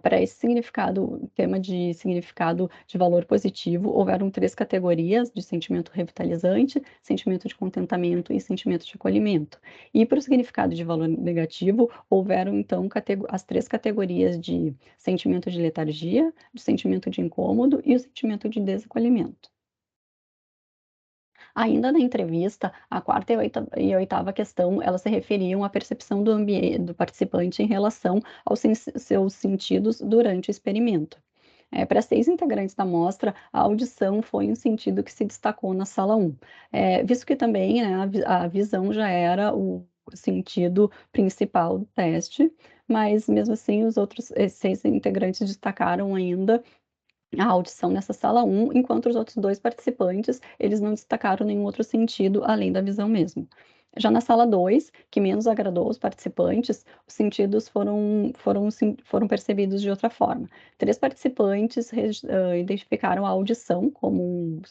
Para esse tema de significado de valor positivo, houveram 3 categorias de sentimento revitalizante, sentimento de contentamento e sentimento de acolhimento. E para o significado de valor negativo, houveram então as 3 categorias de sentimento de letargia, de sentimento de incômodo e o sentimento de desacolhimento. Ainda na entrevista, a quarta e a oitava questão, elas se referiam à percepção do participante em relação aos seus sentidos durante o experimento. Para 6 integrantes da amostra, a audição foi um sentido que se destacou na sala 1, visto que também, né, a visão já era o sentido principal do teste, mas mesmo assim os outros 6 integrantes destacaram ainda a audição nessa sala 1, enquanto os outros 2 participantes, eles não destacaram nenhum outro sentido além da visão mesmo. Já na sala 2, que menos agradou aos participantes, os sentidos foram percebidos de outra forma. 3 participantes identificaram a audição como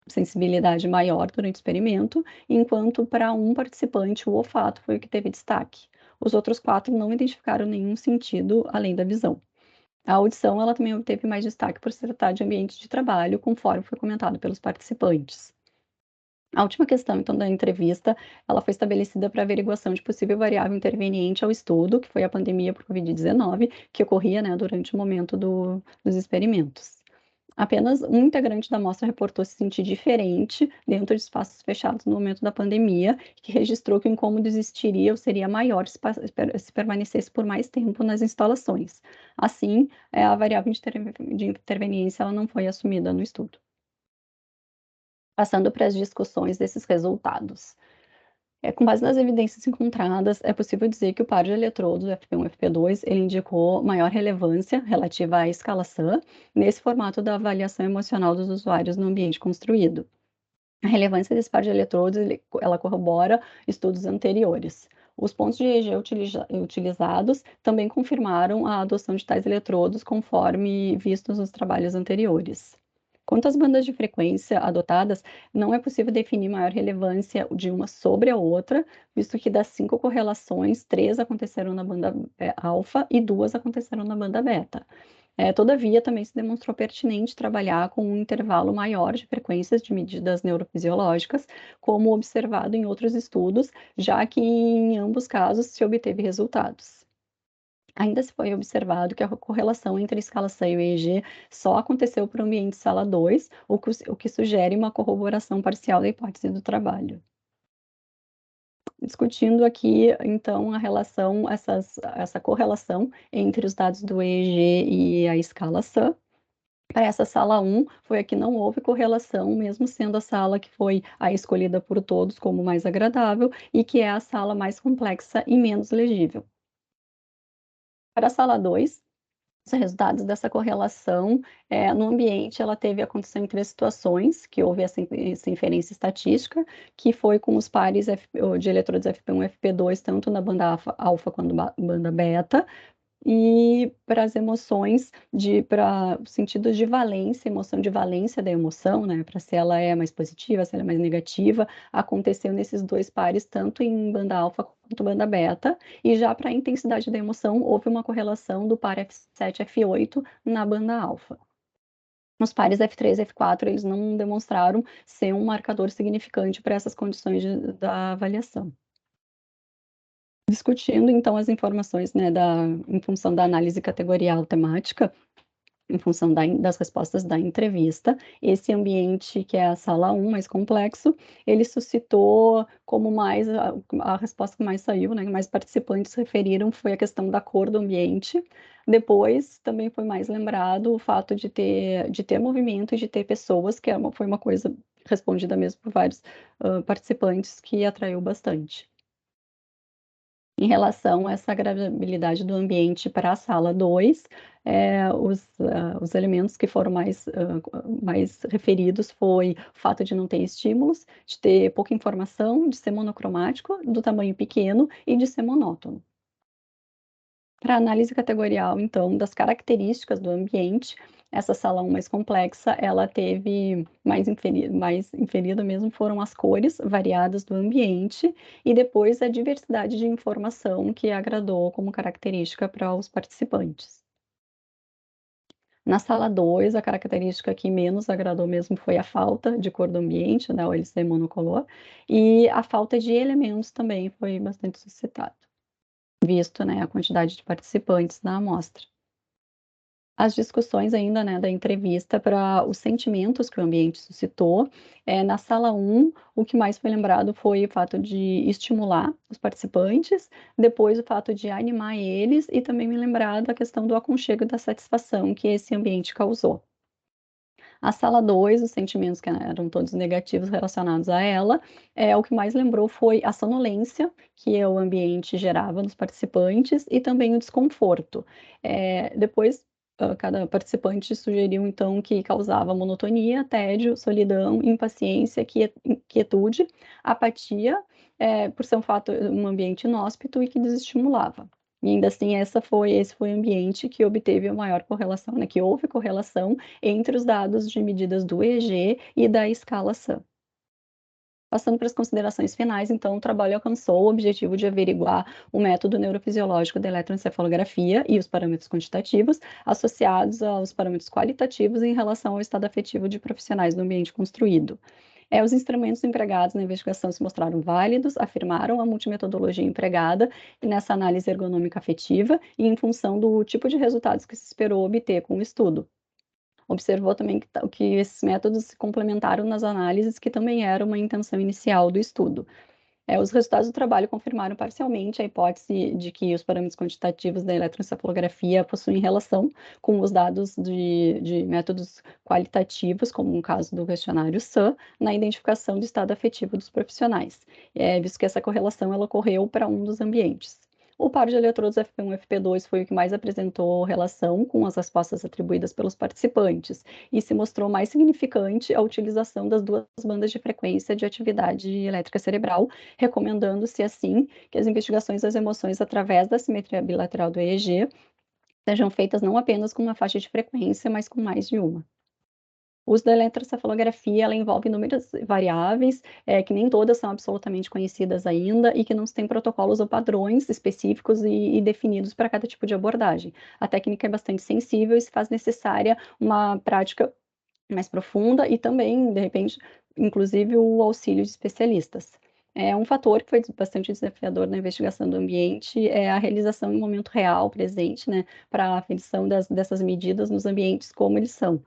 sensibilidade maior durante o experimento, enquanto para um participante o olfato foi o que teve destaque. Os outros 4 não identificaram nenhum sentido além da visão. A audição, ela também obteve mais destaque por se tratar de ambiente de trabalho, conforme foi comentado pelos participantes. A última questão, então, da entrevista, ela foi estabelecida para averiguação de possível variável interveniente ao estudo, que foi a pandemia por Covid-19, que ocorria, né, durante o momento dos experimentos. Apenas um integrante da amostra reportou se sentir diferente dentro de espaços fechados no momento da pandemia, que registrou que o incômodo existiria ou seria maior se permanecesse por mais tempo nas instalações. Assim, a variável de interveniência ela não foi assumida no estudo. Passando para as discussões desses resultados. Com base nas evidências encontradas, é possível dizer que o par de eletrodos FP1 e FP2 ele indicou maior relevância relativa à escala SAM nesse formato da avaliação emocional dos usuários no ambiente construído. A relevância desse par de eletrodos ela corrobora estudos anteriores. Os pontos de EG utilizados também confirmaram a adoção de tais eletrodos conforme vistos nos trabalhos anteriores. Quanto às bandas de frequência adotadas, não é possível definir maior relevância de uma sobre a outra, visto que das 5 correlações, 3 aconteceram na banda alfa e 2 aconteceram na banda beta. Todavia, também se demonstrou pertinente trabalhar com um intervalo maior de frequências de medidas neurofisiológicas, como observado em outros estudos, já que em ambos casos se obteve resultados. Ainda se foi observado que a correlação entre a escala SAM e o EEG só aconteceu para o ambiente sala 2, o que sugere uma corroboração parcial da hipótese do trabalho. Discutindo aqui, então, essa correlação entre os dados do EEG e a escala SAM. Para essa sala 1, foi a que não houve correlação, mesmo sendo a sala que foi a escolhida por todos como mais agradável e que é a sala mais complexa e menos legível. Para a sala 2, os resultados dessa correlação, no ambiente, ela teve a condição em 3 situações, que houve essa inferência estatística, que foi com os pares de eletrodos FP1 e FP2, tanto na banda alfa quanto na banda beta, e para as emoções, para os sentidos de valência, emoção de valência da emoção, né, para se ela é mais positiva, se ela é mais negativa, aconteceu nesses 2 pares, tanto em banda alfa quanto banda beta, e já para a intensidade da emoção, houve uma correlação do par F7 F8 na banda alfa. Os pares F3 e F4, eles não demonstraram ser um marcador significante para essas condições da avaliação. Discutindo, então, as informações, né, em função da análise categorial temática, em função das respostas da entrevista, esse ambiente, que é a sala 1, mais complexo, ele suscitou como mais a resposta que mais saiu, né, que mais participantes referiram foi a questão da cor do ambiente. Depois, também foi mais lembrado o fato de ter movimento e de ter pessoas, que foi uma coisa respondida mesmo por vários participantes, que atraiu bastante. Em relação a essa agradabilidade do ambiente para a sala 2, os elementos que foram mais referidos foi o fato de não ter estímulos, de ter pouca informação, de ser monocromático, do tamanho pequeno e de ser monótono. Para análise categorial, então, das características do ambiente, essa sala 1 mais complexa, ela teve mais inferida mesmo foram as cores variadas do ambiente e depois a diversidade de informação que agradou como característica para os participantes. Na sala 2, a característica que menos agradou mesmo foi a falta de cor do ambiente, né, o ele ser monocolor, e a falta de elementos também foi bastante suscitado, visto, né, a quantidade de participantes na amostra. As discussões ainda, né, da entrevista para os sentimentos que o ambiente suscitou, na sala 1, o que mais foi lembrado foi o fato de estimular os participantes, depois o fato de animar eles e também me lembrar da questão do aconchego e da satisfação que esse ambiente causou. A sala 2, os sentimentos que eram todos negativos relacionados a ela, o que mais lembrou foi a sonolência que o ambiente gerava nos participantes e também o desconforto. Depois, cada participante sugeriu, então, que causava monotonia, tédio, solidão, impaciência, quietude, apatia, por ser um ambiente inóspito e que desestimulava. E ainda assim, esse foi o ambiente que obteve a maior correlação, né, que houve correlação entre os dados de medidas do EEG e da escala SAM. Passando para as considerações finais, então, o trabalho alcançou o objetivo de averiguar o método neurofisiológico da eletroencefalografia e os parâmetros quantitativos associados aos parâmetros qualitativos em relação ao estado afetivo de profissionais do ambiente construído. Os instrumentos empregados na investigação se mostraram válidos, afirmaram a multimetodologia empregada nessa análise ergonômica afetiva e em função do tipo de resultados que se esperou obter com o estudo. Observou também que esses métodos se complementaram nas análises, que também era uma intenção inicial do estudo. Os resultados do trabalho confirmaram parcialmente a hipótese de que os parâmetros quantitativos da eletroencefalografia possuem relação com os dados de métodos qualitativos, como no caso do questionário SAM, na identificação do estado afetivo dos profissionais, visto que essa correlação ela ocorreu para um dos ambientes. O par de eletrodos FP1 e FP2 foi o que mais apresentou relação com as respostas atribuídas pelos participantes e se mostrou mais significante a utilização das duas bandas de frequência de atividade elétrica cerebral, recomendando-se, assim, que as investigações das emoções através da simetria bilateral do EEG sejam feitas não apenas com uma faixa de frequência, mas com mais de uma. O uso da eletroencefalografia, ela envolve inúmeras variáveis, que nem todas são absolutamente conhecidas ainda e que não se tem protocolos ou padrões específicos e definidos para cada tipo de abordagem. A técnica é bastante sensível e se faz necessária uma prática mais profunda e também, de repente, inclusive o auxílio de especialistas. Um fator que foi bastante desafiador na investigação do ambiente é a realização em momento real, presente, né, para a aferição dessas medidas nos ambientes como eles são.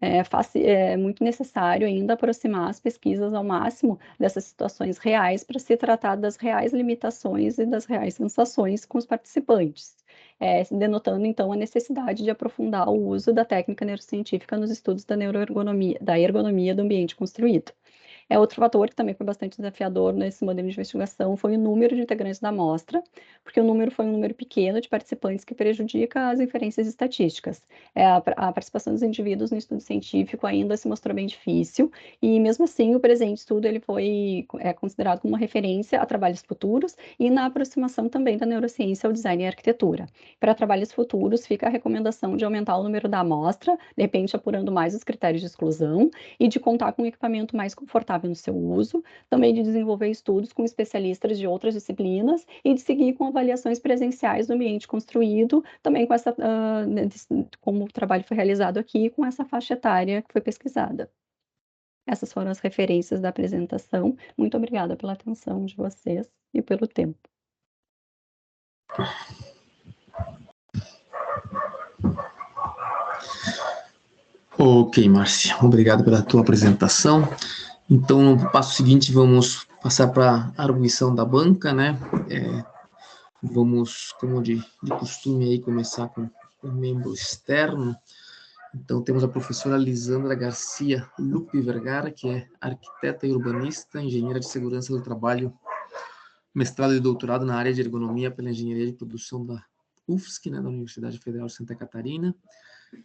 É muito necessário ainda aproximar as pesquisas ao máximo dessas situações reais para se tratar das reais limitações e das reais sensações com os participantes, denotando então a necessidade de aprofundar o uso da técnica neurocientífica nos estudos da ergonomia do ambiente construído. Outro fator que também foi bastante desafiador nesse modelo de investigação foi o número de integrantes da amostra, porque o número foi um número pequeno de participantes que prejudica as inferências estatísticas. A participação dos indivíduos no estudo científico ainda se mostrou bem difícil, e mesmo assim o presente estudo ele foi considerado como uma referência a trabalhos futuros e na aproximação também da neurociência ao design e arquitetura. Para trabalhos futuros, fica a recomendação de aumentar o número da amostra, de repente apurando mais os critérios de exclusão, e de contar com um equipamento mais confortável no seu uso, também de desenvolver estudos com especialistas de outras disciplinas e de seguir com avaliações presenciais do ambiente construído, também com essa, como o trabalho foi realizado aqui, com essa faixa etária que foi pesquisada. Essas foram as referências da apresentação. Muito obrigada pela atenção de vocês e pelo tempo. Ok, Márcia, obrigado pela tua apresentação. Então, no passo seguinte, vamos passar para a arguição da banca, né? Vamos, como de costume, aí, começar com um membro externo. Então, temos a professora Lisandra Garcia Lupe Vergara, que é arquiteta e urbanista, engenheira de segurança do trabalho, mestrado e doutorado na área de ergonomia pela Engenharia de Produção da UFSC, né, da Universidade Federal de Santa Catarina.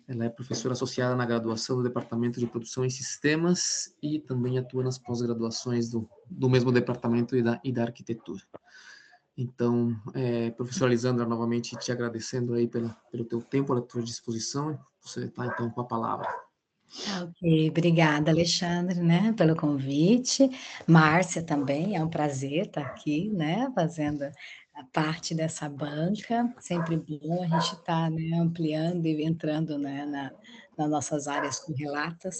Ela é professora associada na graduação do Departamento de Produção em Sistemas e também atua nas pós-graduações do mesmo departamento e da arquitetura. Então, professora Lisandra, novamente te agradecendo aí pelo teu tempo, pela tua disposição. Você está, então, com a palavra. Ok, obrigada, Alexandre, né, pelo convite. Márcia também, é um prazer estar aqui, né, fazendo a parte dessa banca. Sempre bom a gente estar, né, ampliando e entrando, né, nas nossas áreas correlatas.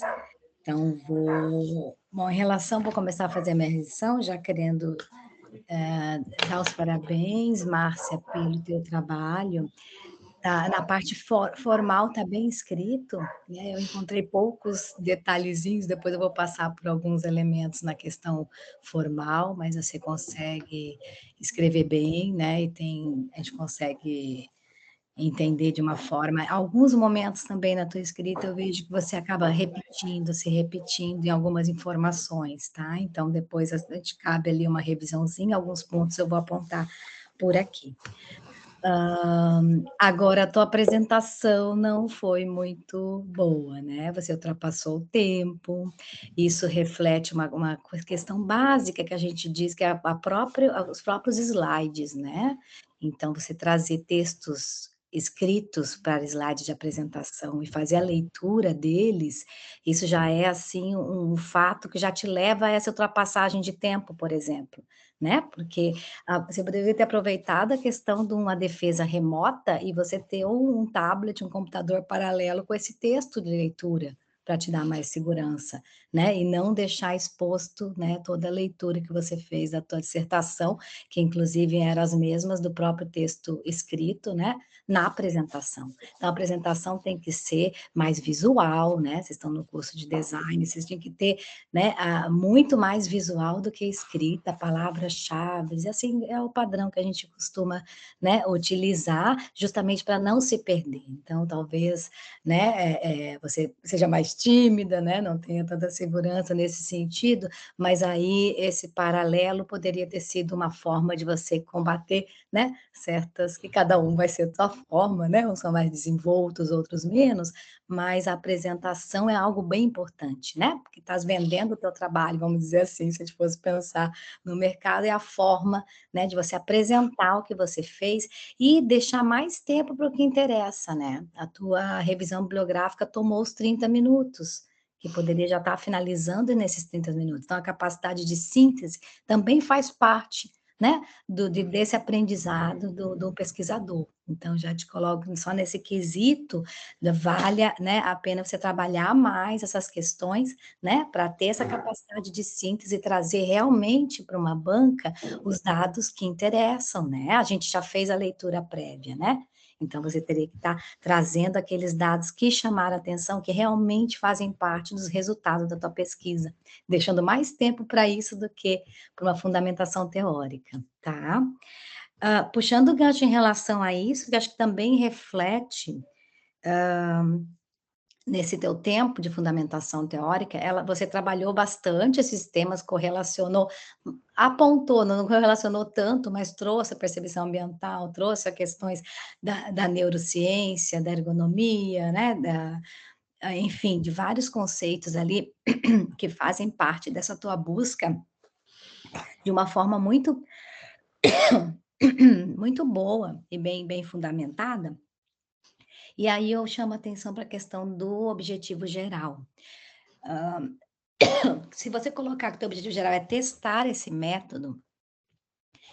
Então, bom, vou começar a fazer a minha revisão, já querendo dar os parabéns, Márcia, pelo teu trabalho. Na parte formal está bem escrito, né? Eu encontrei poucos detalhezinhos, depois eu vou passar por alguns elementos na questão formal, mas você consegue escrever bem, né? A gente consegue entender de uma forma. Alguns momentos também na tua escrita eu vejo que você acaba se repetindo em algumas informações, tá? Então depois a gente cabe ali uma revisãozinha, alguns pontos eu vou apontar por aqui. Agora, a tua apresentação não foi muito boa, né? Você ultrapassou o tempo, isso reflete uma questão básica que a gente diz que é os próprios slides, né? Então, você trazer textos escritos para slides de apresentação e fazer a leitura deles, isso já é, assim, um fato que já te leva a essa ultrapassagem de tempo, por exemplo, né? Porque você poderia ter aproveitado a questão de uma defesa remota e você ter um tablet, um computador paralelo com esse texto de leitura, para te dar mais segurança, né? E não deixar exposto, né, toda a leitura que você fez da tua dissertação, que inclusive eram as mesmas do próprio texto escrito, né, na apresentação. Então, a apresentação tem que ser mais visual, né? Vocês estão no curso de design, vocês têm que ter, né, muito mais visual do que escrita, palavras-chave, e assim é o padrão que a gente costuma, né, utilizar justamente para não se perder. Então, talvez, né, você seja mais tímida, né, não tenha tanta segurança nesse sentido, mas aí esse paralelo poderia ter sido uma forma de você combater, né, certas, que cada um vai ser a sua forma, né, uns são mais desenvoltos, outros menos, mas a apresentação é algo bem importante, né, porque estás vendendo o teu trabalho, vamos dizer assim, se a gente fosse pensar no mercado, é a forma, né, de você apresentar o que você fez e deixar mais tempo para o que interessa, né? A tua revisão bibliográfica tomou os 30 minutos, que poderia já estar finalizando nesses 30 minutos. Então, a capacidade de síntese também faz parte, né, desse aprendizado do pesquisador. Então, já te coloco só nesse quesito, vale, né, a pena você trabalhar mais essas questões, né, para ter essa capacidade de síntese e trazer realmente para uma banca os dados que interessam, né? A gente já fez a leitura prévia, né? Então, você teria que estar trazendo aqueles dados que chamaram a atenção, que realmente fazem parte dos resultados da tua pesquisa, deixando mais tempo para isso do que para uma fundamentação teórica, tá? Puxando o gancho em relação a isso, que acho que também reflete nesse teu tempo de fundamentação teórica, você trabalhou bastante esses temas, correlacionou, apontou, não correlacionou tanto, mas trouxe a percepção ambiental, trouxe as questões da neurociência, da ergonomia, né, enfim, de vários conceitos ali que fazem parte dessa tua busca de uma forma muito, muito boa e bem fundamentada. E aí eu chamo a atenção para a questão do objetivo geral. Se você colocar que o teu objetivo geral é testar esse método,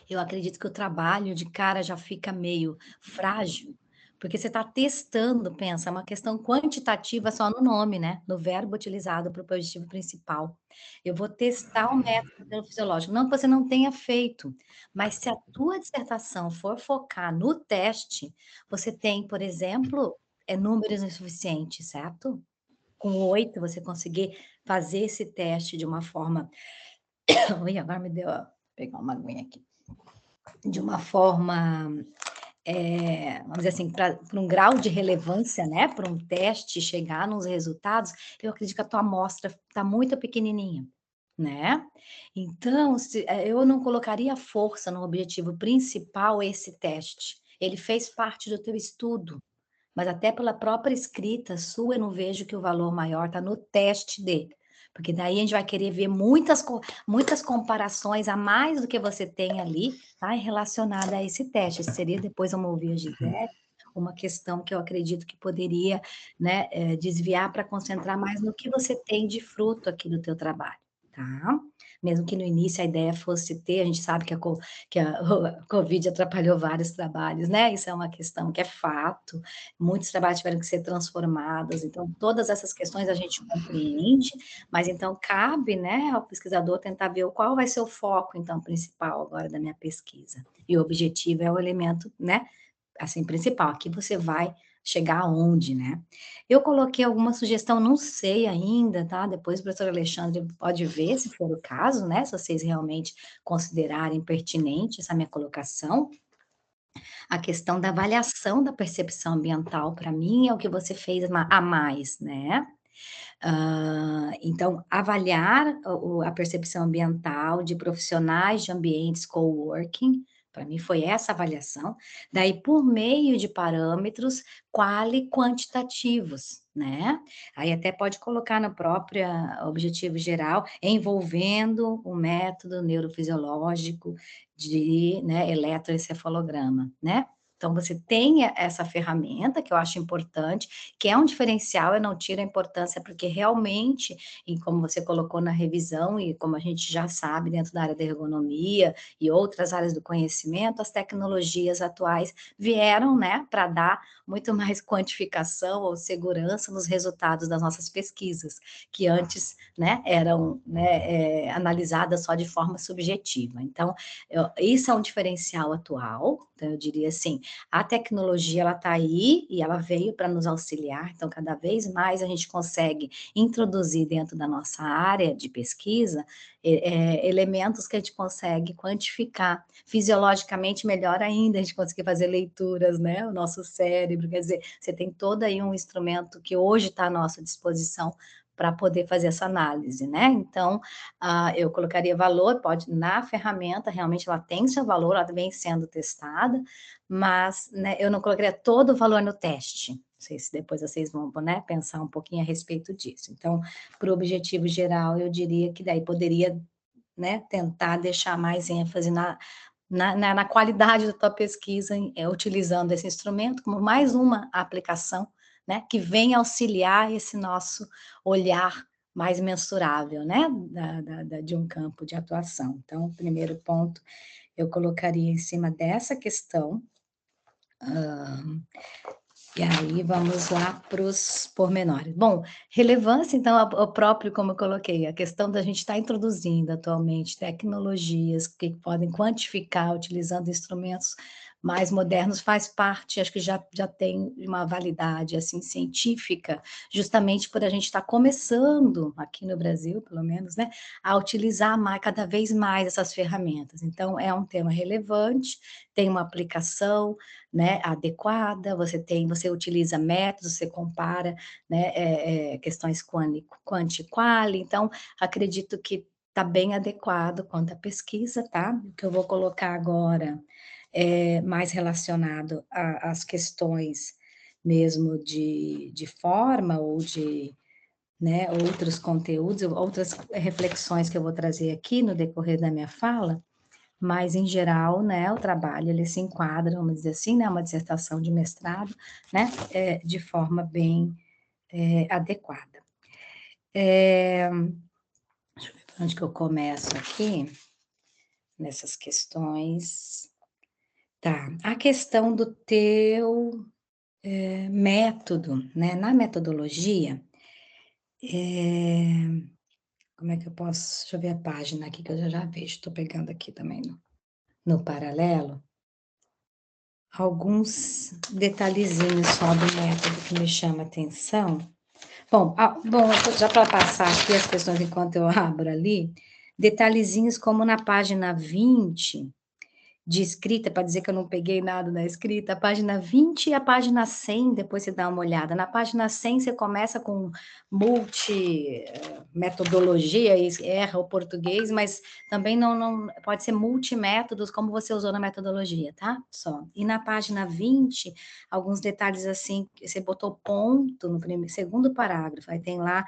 eu acredito que o trabalho de cara já fica meio frágil, porque você está testando, pensa, é uma questão quantitativa só no nome, né? No verbo utilizado para o objetivo principal. Eu vou testar o método neurofisiológico. Não que você não tenha feito, mas se a tua dissertação for focar no teste, você tem, por exemplo, números insuficientes, certo? Com 8, você conseguir fazer esse teste de uma forma. Ui, agora me deu. Vou pegar uma aguinha aqui. De uma forma, vamos dizer assim, para um grau de relevância, né? Para um teste chegar nos resultados, eu acredito que a tua amostra está muito pequenininha, né? Então, eu não colocaria força no objetivo principal esse teste. Ele fez parte do teu estudo. Mas até pela própria escrita sua, eu não vejo que o valor maior está no teste dele. Porque daí a gente vai querer ver muitas comparações a mais do que você tem ali, tá? Relacionada a esse teste. Seria, depois vamos ouvir a Gisele, uma questão que eu acredito que poderia, né, desviar para concentrar mais no que você tem de fruto aqui do teu trabalho, tá? Mesmo que no início a ideia fosse ter, a gente sabe que a Covid atrapalhou vários trabalhos, né? Isso é uma questão que é fato, muitos trabalhos tiveram que ser transformados, então todas essas questões a gente compreende, mas então cabe, né, ao pesquisador tentar ver qual vai ser o foco, então, principal agora da minha pesquisa. E o objetivo é o elemento, né, assim, principal. Aqui você vai chegar aonde, né? Eu coloquei alguma sugestão, não sei ainda, tá? Depois o professor Alexandre pode ver, se for o caso, né? Se vocês realmente considerarem pertinente essa minha colocação. A questão da avaliação da percepção ambiental, para mim, é o que você fez a mais, né? Então, avaliar a percepção ambiental de profissionais de ambientes coworking, para mim foi essa avaliação, daí por meio de parâmetros quantitativos, né? Aí até pode colocar no próprio objetivo geral, envolvendo o método neurofisiológico de, né, eletroencefalograma, né? Então, você tem essa ferramenta, que eu acho importante, que é um diferencial, eu não tiro a importância, porque realmente, e como você colocou na revisão, e como a gente já sabe dentro da área da ergonomia e outras áreas do conhecimento, as tecnologias atuais vieram, né, para dar muito mais quantificação ou segurança nos resultados das nossas pesquisas, que antes, né, eram, né, analisadas só de forma subjetiva. Então, isso é um diferencial atual. Então, eu diria assim, a tecnologia, ela está aí e ela veio para nos auxiliar, então cada vez mais a gente consegue introduzir dentro da nossa área de pesquisa elementos que a gente consegue quantificar fisiologicamente, melhor ainda, a gente conseguir fazer leituras, né, o nosso cérebro, quer dizer, você tem todo aí um instrumento que hoje está à nossa disposição para poder fazer essa análise, né? Então, eu colocaria valor, pode, na ferramenta, realmente ela tem seu valor, ela vem sendo testada, mas, né, eu não colocaria todo o valor no teste. Não sei se depois vocês vão, né, pensar um pouquinho a respeito disso. Então, para o objetivo geral, eu diria que daí poderia, né, tentar deixar mais ênfase na qualidade da tua pesquisa, utilizando esse instrumento como mais uma aplicação, né, que vem auxiliar esse nosso olhar mais mensurável, né, de um campo de atuação. Então, o primeiro ponto eu colocaria em cima dessa questão. E aí vamos lá para os pormenores. Bom, relevância, então, o próprio, como eu coloquei, a questão da gente estar introduzindo atualmente tecnologias que podem quantificar utilizando instrumentos mais modernos faz parte, acho que já tem uma validade assim científica, justamente por a gente estar começando, aqui no Brasil, pelo menos, né, a utilizar cada vez mais essas ferramentas. Então, é um tema relevante, tem uma aplicação, né, adequada, você utiliza métodos, você compara, né, questões quanti e quali, então acredito que está bem adequado quanto à pesquisa, tá? O que eu vou colocar agora é mais relacionado às questões mesmo de forma ou de, né, outros conteúdos, outras reflexões que eu vou trazer aqui no decorrer da minha fala, mas, em geral, né, o trabalho, ele se enquadra, vamos dizer assim, né, uma dissertação de mestrado, né, de forma bem adequada. Deixa eu ver por onde que eu começo aqui, nessas questões. Tá, a questão do teu método, né, na metodologia, como é que eu posso, deixa eu ver a página aqui que eu já vejo, estou pegando aqui também no paralelo, alguns detalhezinhos só do método que me chama a atenção. Bom, já para passar aqui as questões enquanto eu abro ali, detalhezinhos como na página 20, de escrita, para dizer que eu não peguei nada na escrita, a página 20 e a página 100, depois você dá uma olhada. Na página 100 você começa com multimetodologia, e erra o português, mas também não pode ser multimétodos, como você usou na metodologia, tá? Só. E na página 20, alguns detalhes assim, você botou ponto no segundo parágrafo, aí tem lá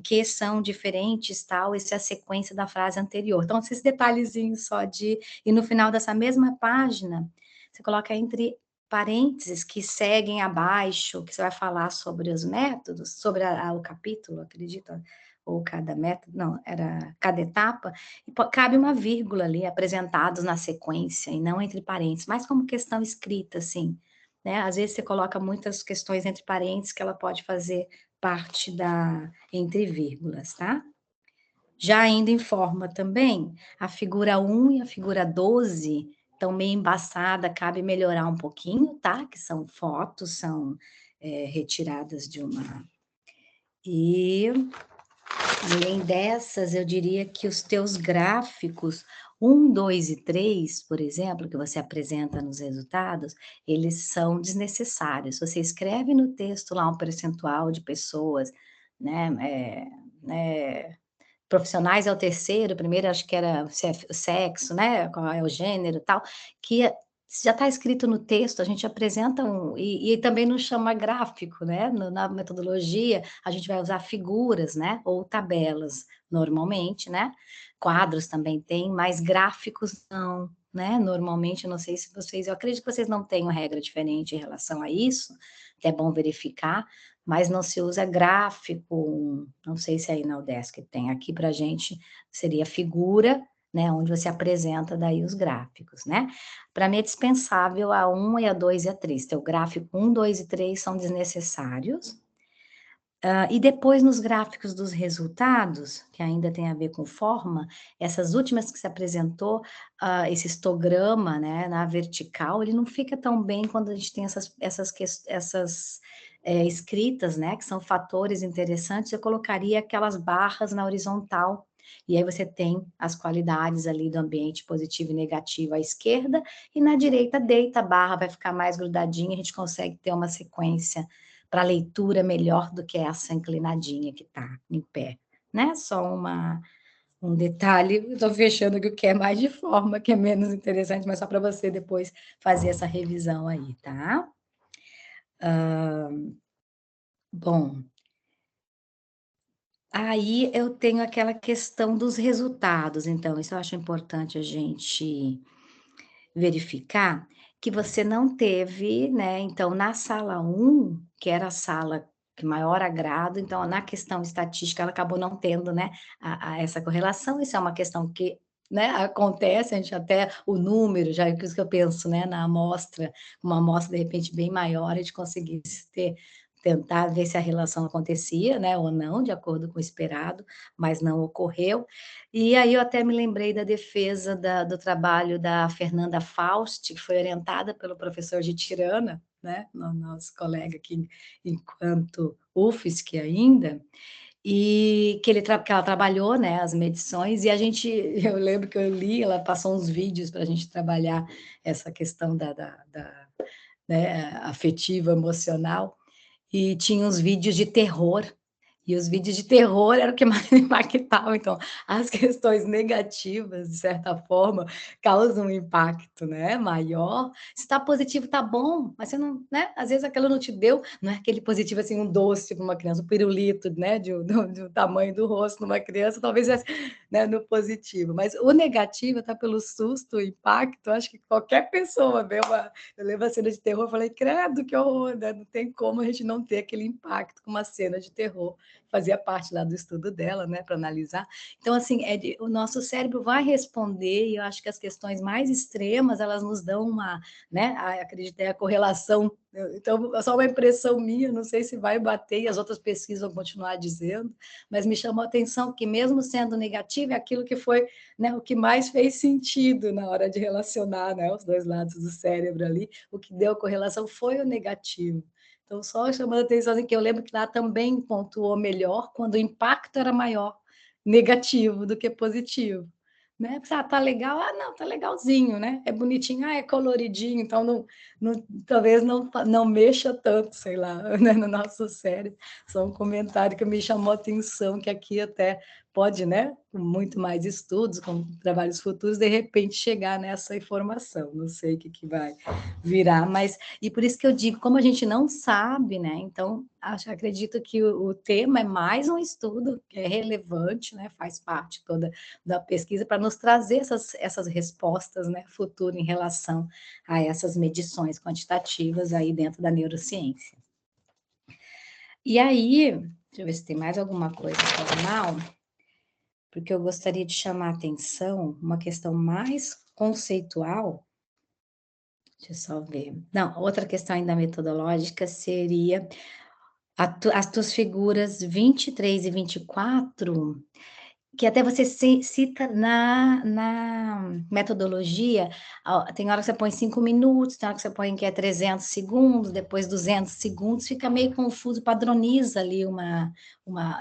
que são diferentes, tal, essa é a sequência da frase anterior. Então, esses detalhezinhos só de... E no final dessa mesma página, você coloca entre parênteses que seguem abaixo, que você vai falar sobre os métodos, sobre o capítulo, acredito, ou cada método, não, era cada etapa, e cabe uma vírgula ali, apresentados na sequência, e não entre parênteses, mas como questão escrita, assim, né? Às vezes você coloca muitas questões entre parênteses que ela pode fazer parte entre vírgulas, tá? Já indo em forma também, a figura 1 e a figura 12 estão meio embaçada, cabe melhorar um pouquinho, tá? Que são fotos, são retiradas de uma... E, além dessas, eu diria que os teus gráficos 1, 2 e 3, por exemplo, que você apresenta nos resultados, eles são desnecessários. Você escreve no texto lá um percentual de pessoas, né, profissionais é o terceiro, primeiro acho que era o sexo, né, qual é o gênero e tal, que já está escrito no texto, a gente apresenta e também não chama gráfico, né, na metodologia a gente vai usar figuras, né, ou tabelas, normalmente, né, quadros também tem, mas gráficos não, né? Normalmente, eu não sei se vocês, eu acredito que vocês não tenham regra diferente em relação a isso, é bom verificar, mas não se usa gráfico, não sei se aí na UDESC tem, aqui para a gente seria figura, né, onde você apresenta daí os gráficos, né? Para mim é dispensável a 1, e a 2 e a 3, então o gráfico 1, 2 e 3 são desnecessários, e depois nos gráficos dos resultados, que ainda tem a ver com forma, essas últimas que se apresentou, esse histograma, né, na vertical, ele não fica tão bem quando a gente tem essas escritas, né, que são fatores interessantes, eu colocaria aquelas barras na horizontal, e aí você tem as qualidades ali do ambiente positivo e negativo à esquerda, e na direita deita a barra, vai ficar mais grudadinha, a gente consegue ter uma sequência para leitura melhor do que essa inclinadinha que está em pé, né? Só um detalhe, estou fechando que o que é mais de forma, que é menos interessante, mas só para você depois fazer essa revisão aí, tá? Bom, aí eu tenho aquela questão dos resultados, então, isso eu acho importante a gente verificar que você não teve, né, então na sala 1, que era a sala que maior agrado, então na questão estatística ela acabou não tendo, né, essa correlação, isso é uma questão que, né, acontece, a gente até o número, já é isso que eu penso, né, na amostra, uma amostra de repente bem maior, a gente conseguisse tentar ver se a relação acontecia, né, ou não, de acordo com o esperado, mas não ocorreu. E aí eu até me lembrei da defesa do trabalho da Fernanda Faust, que foi orientada pelo professor de Tirana, né, nosso colega aqui enquanto UFSC ainda, e que ela trabalhou, né, as medições, e eu lembro que eu li, ela passou uns vídeos para a gente trabalhar essa questão né, afetiva, emocional, e tinha uns vídeos de terror, e os vídeos de terror eram o que mais me impactavam, então, as questões negativas, de certa forma, causam um impacto, né, maior. Se está positivo, está bom, mas você não, né, às vezes aquilo não te deu, não é aquele positivo, assim, um doce para uma criança, um pirulito, né, do tamanho do rosto de uma criança, talvez, né, no positivo, mas o negativo está pelo susto, o impacto, acho que qualquer pessoa vê eu lembro a cena de terror, falei, credo, que horror, né? Não tem como a gente não ter aquele impacto com uma cena de terror, fazia parte lá do estudo dela, né, para analisar. Então, assim, o nosso cérebro vai responder, e eu acho que as questões mais extremas, elas nos dão uma, né, acreditei, a correlação, então, é só uma impressão minha, não sei se vai bater, e as outras pesquisas vão continuar dizendo, mas me chamou a atenção que, mesmo sendo negativo, é aquilo que foi, né, o que mais fez sentido na hora de relacionar, né, os dois lados do cérebro ali, o que deu correlação foi o negativo. Então, só chamando a atenção, assim, que eu lembro que lá também pontuou melhor quando o impacto era maior, negativo do que positivo. Né? Tá legal? Ah, não, tá legalzinho, né? É bonitinho, é coloridinho, então talvez não mexa tanto, sei lá, né, no nosso cérebro. Só um comentário que me chamou a atenção, que aqui até pode, né, com muito mais estudos, com trabalhos futuros, de repente chegar nessa informação. Não sei o que vai virar, mas... E por isso que eu digo, como a gente não sabe, né, então acredito que o tema é mais um estudo que é relevante, né, faz parte toda da pesquisa para nos trazer essas respostas, né, futuras em relação a essas medições quantitativas aí dentro da neurociência. E aí, deixa eu ver se tem mais alguma coisa formal, porque eu gostaria de chamar a atenção uma questão mais conceitual. Deixa eu só ver. Não, outra questão ainda metodológica seria as tuas figuras 23 e 24, que até você cita na metodologia, tem hora que você põe 5 minutos, tem hora que você põe que é 300 segundos, depois 200 segundos, fica meio confuso, padroniza ali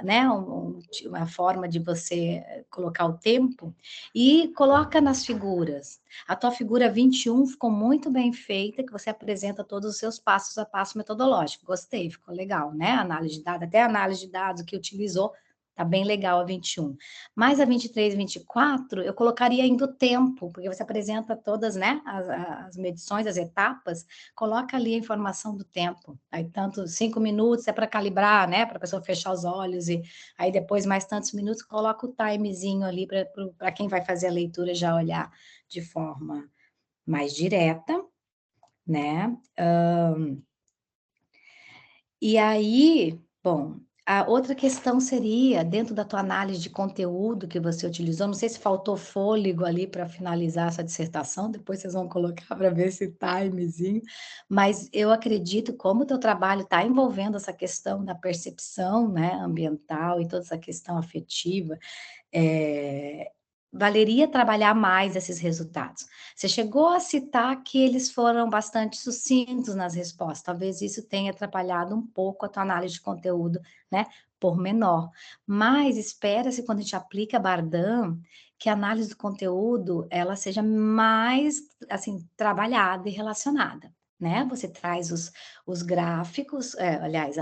né, uma forma de você colocar o tempo, e coloca nas figuras. A tua figura 21 ficou muito bem feita, que você apresenta todos os seus passos a passo metodológico. Gostei, ficou legal, né? Análise de dados, até a análise de dados que utilizou, tá bem legal a 21. Mas a 23 e 24, eu colocaria ainda o tempo, porque você apresenta todas, né, as medições, as etapas, coloca ali a informação do tempo. Aí, tanto 5 minutos é para calibrar, né, para a pessoa fechar os olhos, e aí depois mais tantos minutos, coloca o timezinho ali para quem vai fazer a leitura já olhar de forma mais direta, né? E aí, bom, a outra questão seria, dentro da tua análise de conteúdo que você utilizou, não sei se faltou fôlego ali para finalizar essa dissertação, depois vocês vão colocar para ver esse timezinho, mas eu acredito, como o teu trabalho está envolvendo essa questão da percepção, né, ambiental e toda essa questão afetiva, eh, valeria trabalhar mais esses resultados. Você chegou a citar que eles foram bastante sucintos nas respostas, talvez isso tenha atrapalhado um pouco a tua análise de conteúdo, né, pormenor. Mas espera-se, quando a gente aplica Bardam, que a análise do conteúdo, ela seja mais, assim, trabalhada e relacionada, né? Você traz os gráficos, aliás,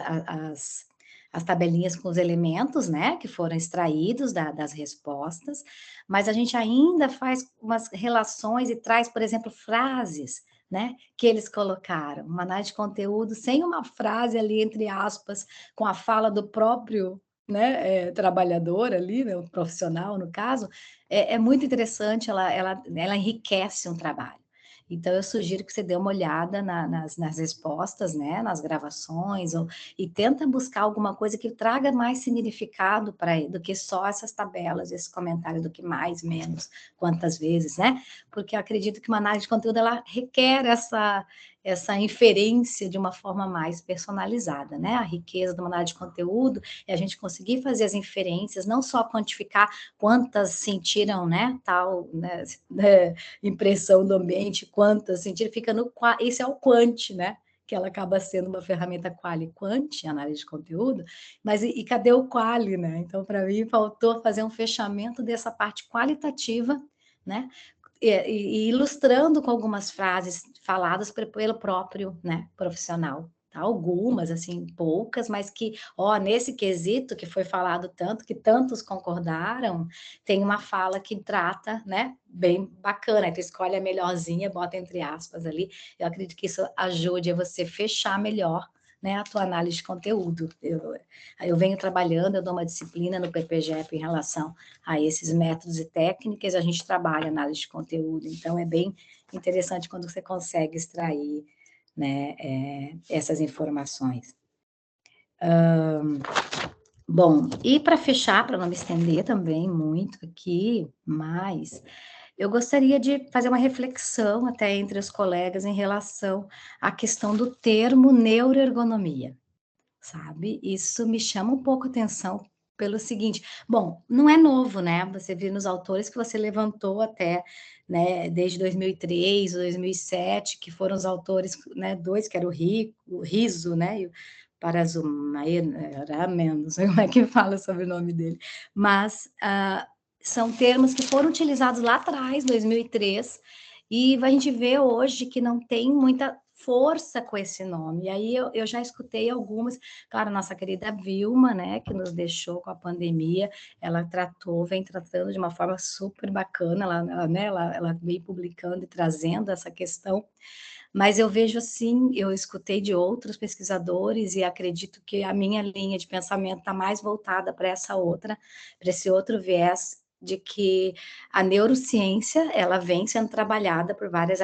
as tabelinhas com os elementos, né, que foram extraídos das respostas, mas a gente ainda faz umas relações e traz, por exemplo, frases, né, que eles colocaram, uma análise de conteúdo sem uma frase ali, entre aspas, com a fala do próprio, né, trabalhador ali, né, o profissional, no caso, é muito interessante, ela enriquece um trabalho. Então, eu sugiro que você dê uma olhada nas respostas, né, nas gravações, e tenta buscar alguma coisa que traga mais significado para ele, do que só essas tabelas, esse comentário do que mais, menos, quantas vezes, né? Porque eu acredito que uma análise de conteúdo, ela requer essa inferência de uma forma mais personalizada, né? A riqueza de uma análise de conteúdo é a gente conseguir fazer as inferências, não só quantificar quantas sentiram, né, tal, né, impressão do ambiente, quantas sentiram, fica no, esse é o quant, né? Que ela acaba sendo uma ferramenta quali-quant, análise de conteúdo, mas e cadê o quali, né? Então, para mim, faltou fazer um fechamento dessa parte qualitativa, né? E ilustrando com algumas frases faladas pelo próprio, né, profissional. Tá? Algumas, assim, poucas, mas que, ó, nesse quesito que foi falado tanto, que tantos concordaram, tem uma fala que trata, né, bem bacana. Aí tu escolhe a melhorzinha, bota entre aspas ali. Eu acredito que isso ajude a você fechar melhor, né, a tua análise de conteúdo. Eu venho trabalhando, eu dou uma disciplina no PPGEP em relação a esses métodos e técnicas, a gente trabalha análise de conteúdo, então é bem interessante quando você consegue extrair, né, essas informações. Bom, e para fechar, para não me estender também muito aqui, mas eu gostaria de fazer uma reflexão até entre os colegas em relação à questão do termo neuroergonomia, sabe? Isso me chama um pouco a atenção pelo seguinte, bom, não é novo, né? Você viu nos autores que você levantou até, né, desde 2003, 2007, que foram os autores, né, dois, que era o Riso, né, e o Parazumairamen, não sei como é que fala sobre o nome dele, mas são termos que foram utilizados lá atrás, 2003, e a gente vê hoje que não tem muita força com esse nome. E aí eu já escutei algumas, claro, nossa querida Vilma, né, que nos deixou com a pandemia, ela vem tratando de uma forma super bacana, ela vem publicando e trazendo essa questão, mas eu vejo assim, eu escutei de outros pesquisadores e acredito que a minha linha de pensamento está mais voltada para esse outro viés, de que a neurociência, ela vem sendo trabalhada por várias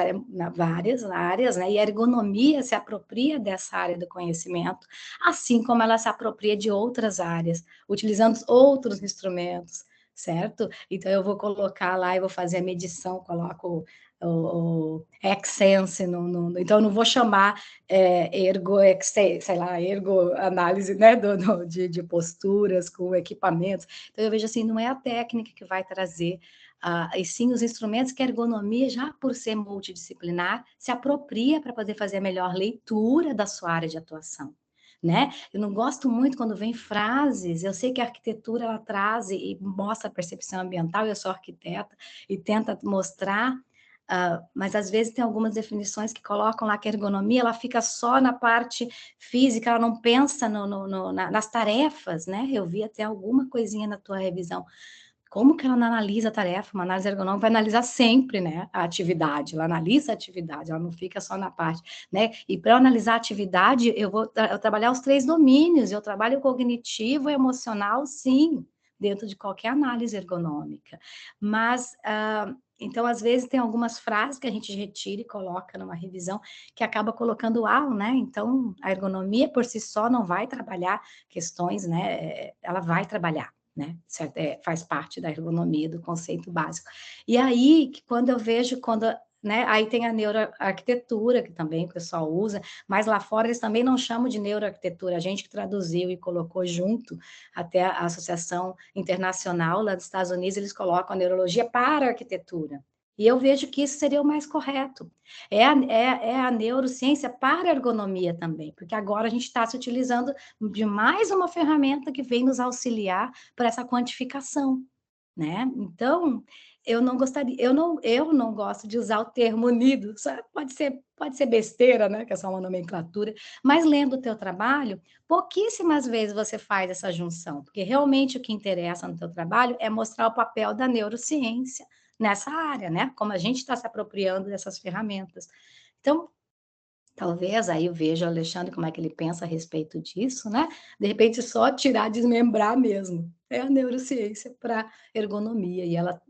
áreas, né, e a ergonomia se apropria dessa área do conhecimento, assim como ela se apropria de outras áreas, utilizando outros instrumentos, certo? Então, eu vou colocar lá, eu vou fazer a medição, coloco o Xsense, então eu não vou chamar ergo análise, né, de posturas com equipamentos. Então eu vejo assim, não é a técnica que vai trazer, e sim os instrumentos que a ergonomia, já por ser multidisciplinar, se apropria para poder fazer a melhor leitura da sua área de atuação. Né? Eu não gosto muito quando vem frases, eu sei que a arquitetura ela traz e mostra a percepção ambiental, eu sou arquiteta, e tenta mostrar, mas às vezes tem algumas definições que colocam lá que a ergonomia ela fica só na parte física, ela não pensa nas tarefas, né? Eu vi até alguma coisinha na tua revisão. Como que ela não analisa a tarefa? Uma análise ergonômica vai analisar sempre, né, a atividade, ela analisa a atividade, ela não fica só na parte, né? E para analisar a atividade, eu vou trabalhar os 3 domínios, eu trabalho cognitivo, emocional, sim, dentro de qualquer análise ergonômica. Mas Então, às vezes, tem algumas frases que a gente retira e coloca numa revisão que acaba colocando uau, né? Então, a ergonomia por si só não vai trabalhar questões, né? Ela vai trabalhar, né? Certo? Faz parte da ergonomia, do conceito básico. E aí, quando eu vejo, né? Aí tem a neuroarquitetura, que também o pessoal usa, mas lá fora eles também não chamam de neuroarquitetura, a gente que traduziu e colocou junto, até a Associação Internacional lá dos Estados Unidos, eles colocam a neurologia para a arquitetura. E eu vejo que isso seria o mais correto. É a neurociência para a ergonomia também, porque agora a gente está se utilizando de mais uma ferramenta que vem nos auxiliar para essa quantificação, né? Então, eu não gostaria, eu não gosto de usar o termo unido, pode ser besteira, né, que é só uma nomenclatura, mas lendo o teu trabalho, pouquíssimas vezes você faz essa junção, porque realmente o que interessa no teu trabalho é mostrar o papel da neurociência nessa área, né, como a gente está se apropriando dessas ferramentas. Então, talvez aí eu veja o Alexandre como é que ele pensa a respeito disso, né? De repente só tirar, desmembrar mesmo. É a neurociência para ergonomia e ela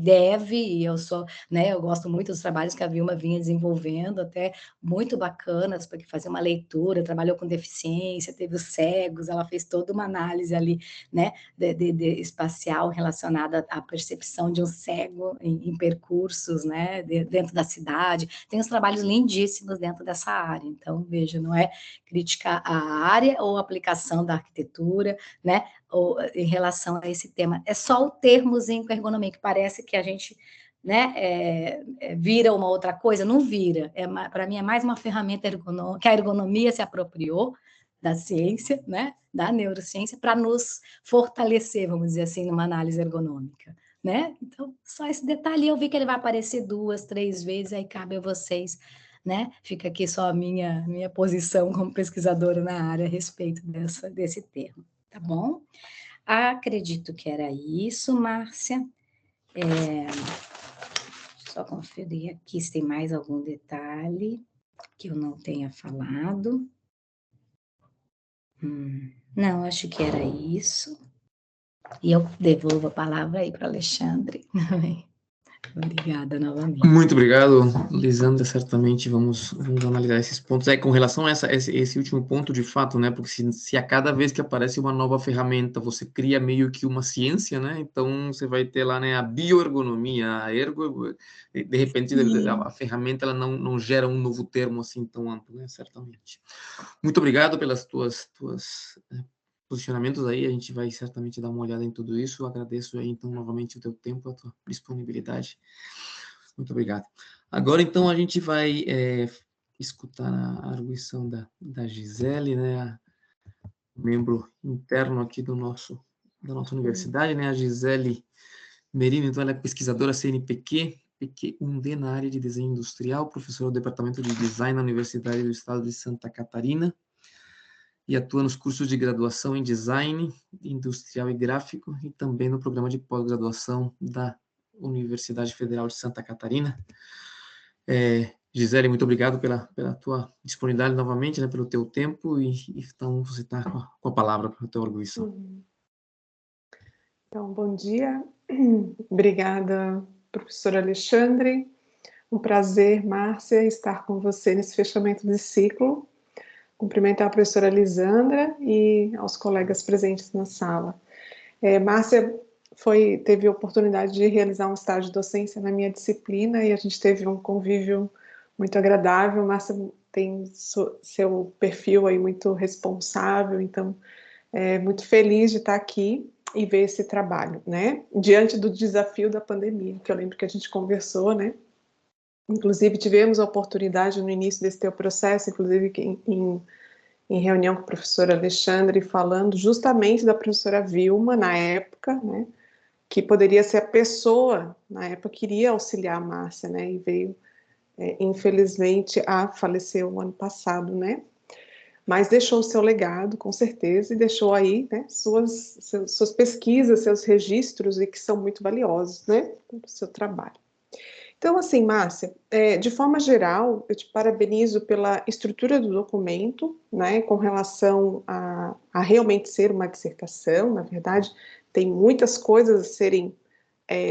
deve, e eu sou, né? Eu gosto muito dos trabalhos que a Vilma vinha desenvolvendo, até muito bacanas, porque fazer uma leitura, trabalhou com deficiência, teve os cegos, ela fez toda uma análise ali, né? De espacial relacionada à percepção de um cego em percursos, né? Dentro da cidade. Tem uns trabalhos lindíssimos dentro dessa área. Então, veja, não é criticar a área ou a aplicação da arquitetura, né? Ou em relação a esse tema. É só o termozinho com ergonomia, que parece que a gente, né, vira uma outra coisa. Não vira. Para mim, é mais uma ferramenta ergonômica, que a ergonomia se apropriou da ciência, né, da neurociência, para nos fortalecer, vamos dizer assim, numa análise ergonômica. Né? Então, só esse detalhe, eu vi que ele vai aparecer 2, 3 vezes, aí cabe a vocês, né? Fica aqui só a minha posição como pesquisadora na área a respeito desse termo, tá bom? Acredito que era isso, Márcia. Só conferir aqui se tem mais algum detalhe que eu não tenha falado. Não, acho que era isso. E eu devolvo a palavra aí para Alexandre. Obrigada novamente. Muito obrigado, Lisandra. Certamente vamos analisar esses pontos. Com relação a esse último ponto, de fato, né? Porque se a cada vez que aparece uma nova ferramenta, você cria meio que uma ciência, né? Então, você vai ter lá, né, a bioergonomia, de repente, a ferramenta ela não gera um novo termo assim tão amplo, né? Certamente. Muito obrigado pelas tuas posicionamentos aí, a gente vai certamente dar uma olhada em tudo isso. Eu agradeço aí, então, novamente o teu tempo, a tua disponibilidade. Muito obrigado. Agora, então, a gente vai escutar a arguição da Gisele, né, membro interno aqui da nossa universidade, né, a Gisele Merino. Então, ela é pesquisadora CNPq, PQ1D na área de desenho industrial, professora do Departamento de Design na Universidade do Estado de Santa Catarina, e atua nos cursos de graduação em Design Industrial e Gráfico e também no programa de pós-graduação da Universidade Federal de Santa Catarina. Gisele, muito obrigado pela tua disponibilidade novamente, né, pelo teu tempo, e então você está com a palavra para a tua arguição. Então, bom dia. Obrigada, professor Alexandre. Um prazer, Márcia, estar com você nesse fechamento de ciclo. Cumprimentar a professora Lisandra e aos colegas presentes na sala. Márcia teve a oportunidade de realizar um estágio de docência na minha disciplina e a gente teve um convívio muito agradável. Márcia tem seu perfil aí muito responsável, então muito feliz de estar aqui e ver esse trabalho, né? Diante do desafio da pandemia, que eu lembro que a gente conversou, né? Inclusive, tivemos a oportunidade no início desse teu processo, inclusive em reunião com o professor Alexandre, falando justamente da professora Vilma, na época, né, que poderia ser a pessoa, na época, que iria auxiliar a Márcia, né, e veio, infelizmente, a falecer o ano passado, né, mas deixou o seu legado, com certeza, e deixou aí, né, suas pesquisas, seus registros, e que são muito valiosos, né, para o seu trabalho. Então, assim, Márcia, de forma geral, eu te parabenizo pela estrutura do documento, né, com relação a realmente ser uma dissertação. Na verdade, tem muitas coisas a serem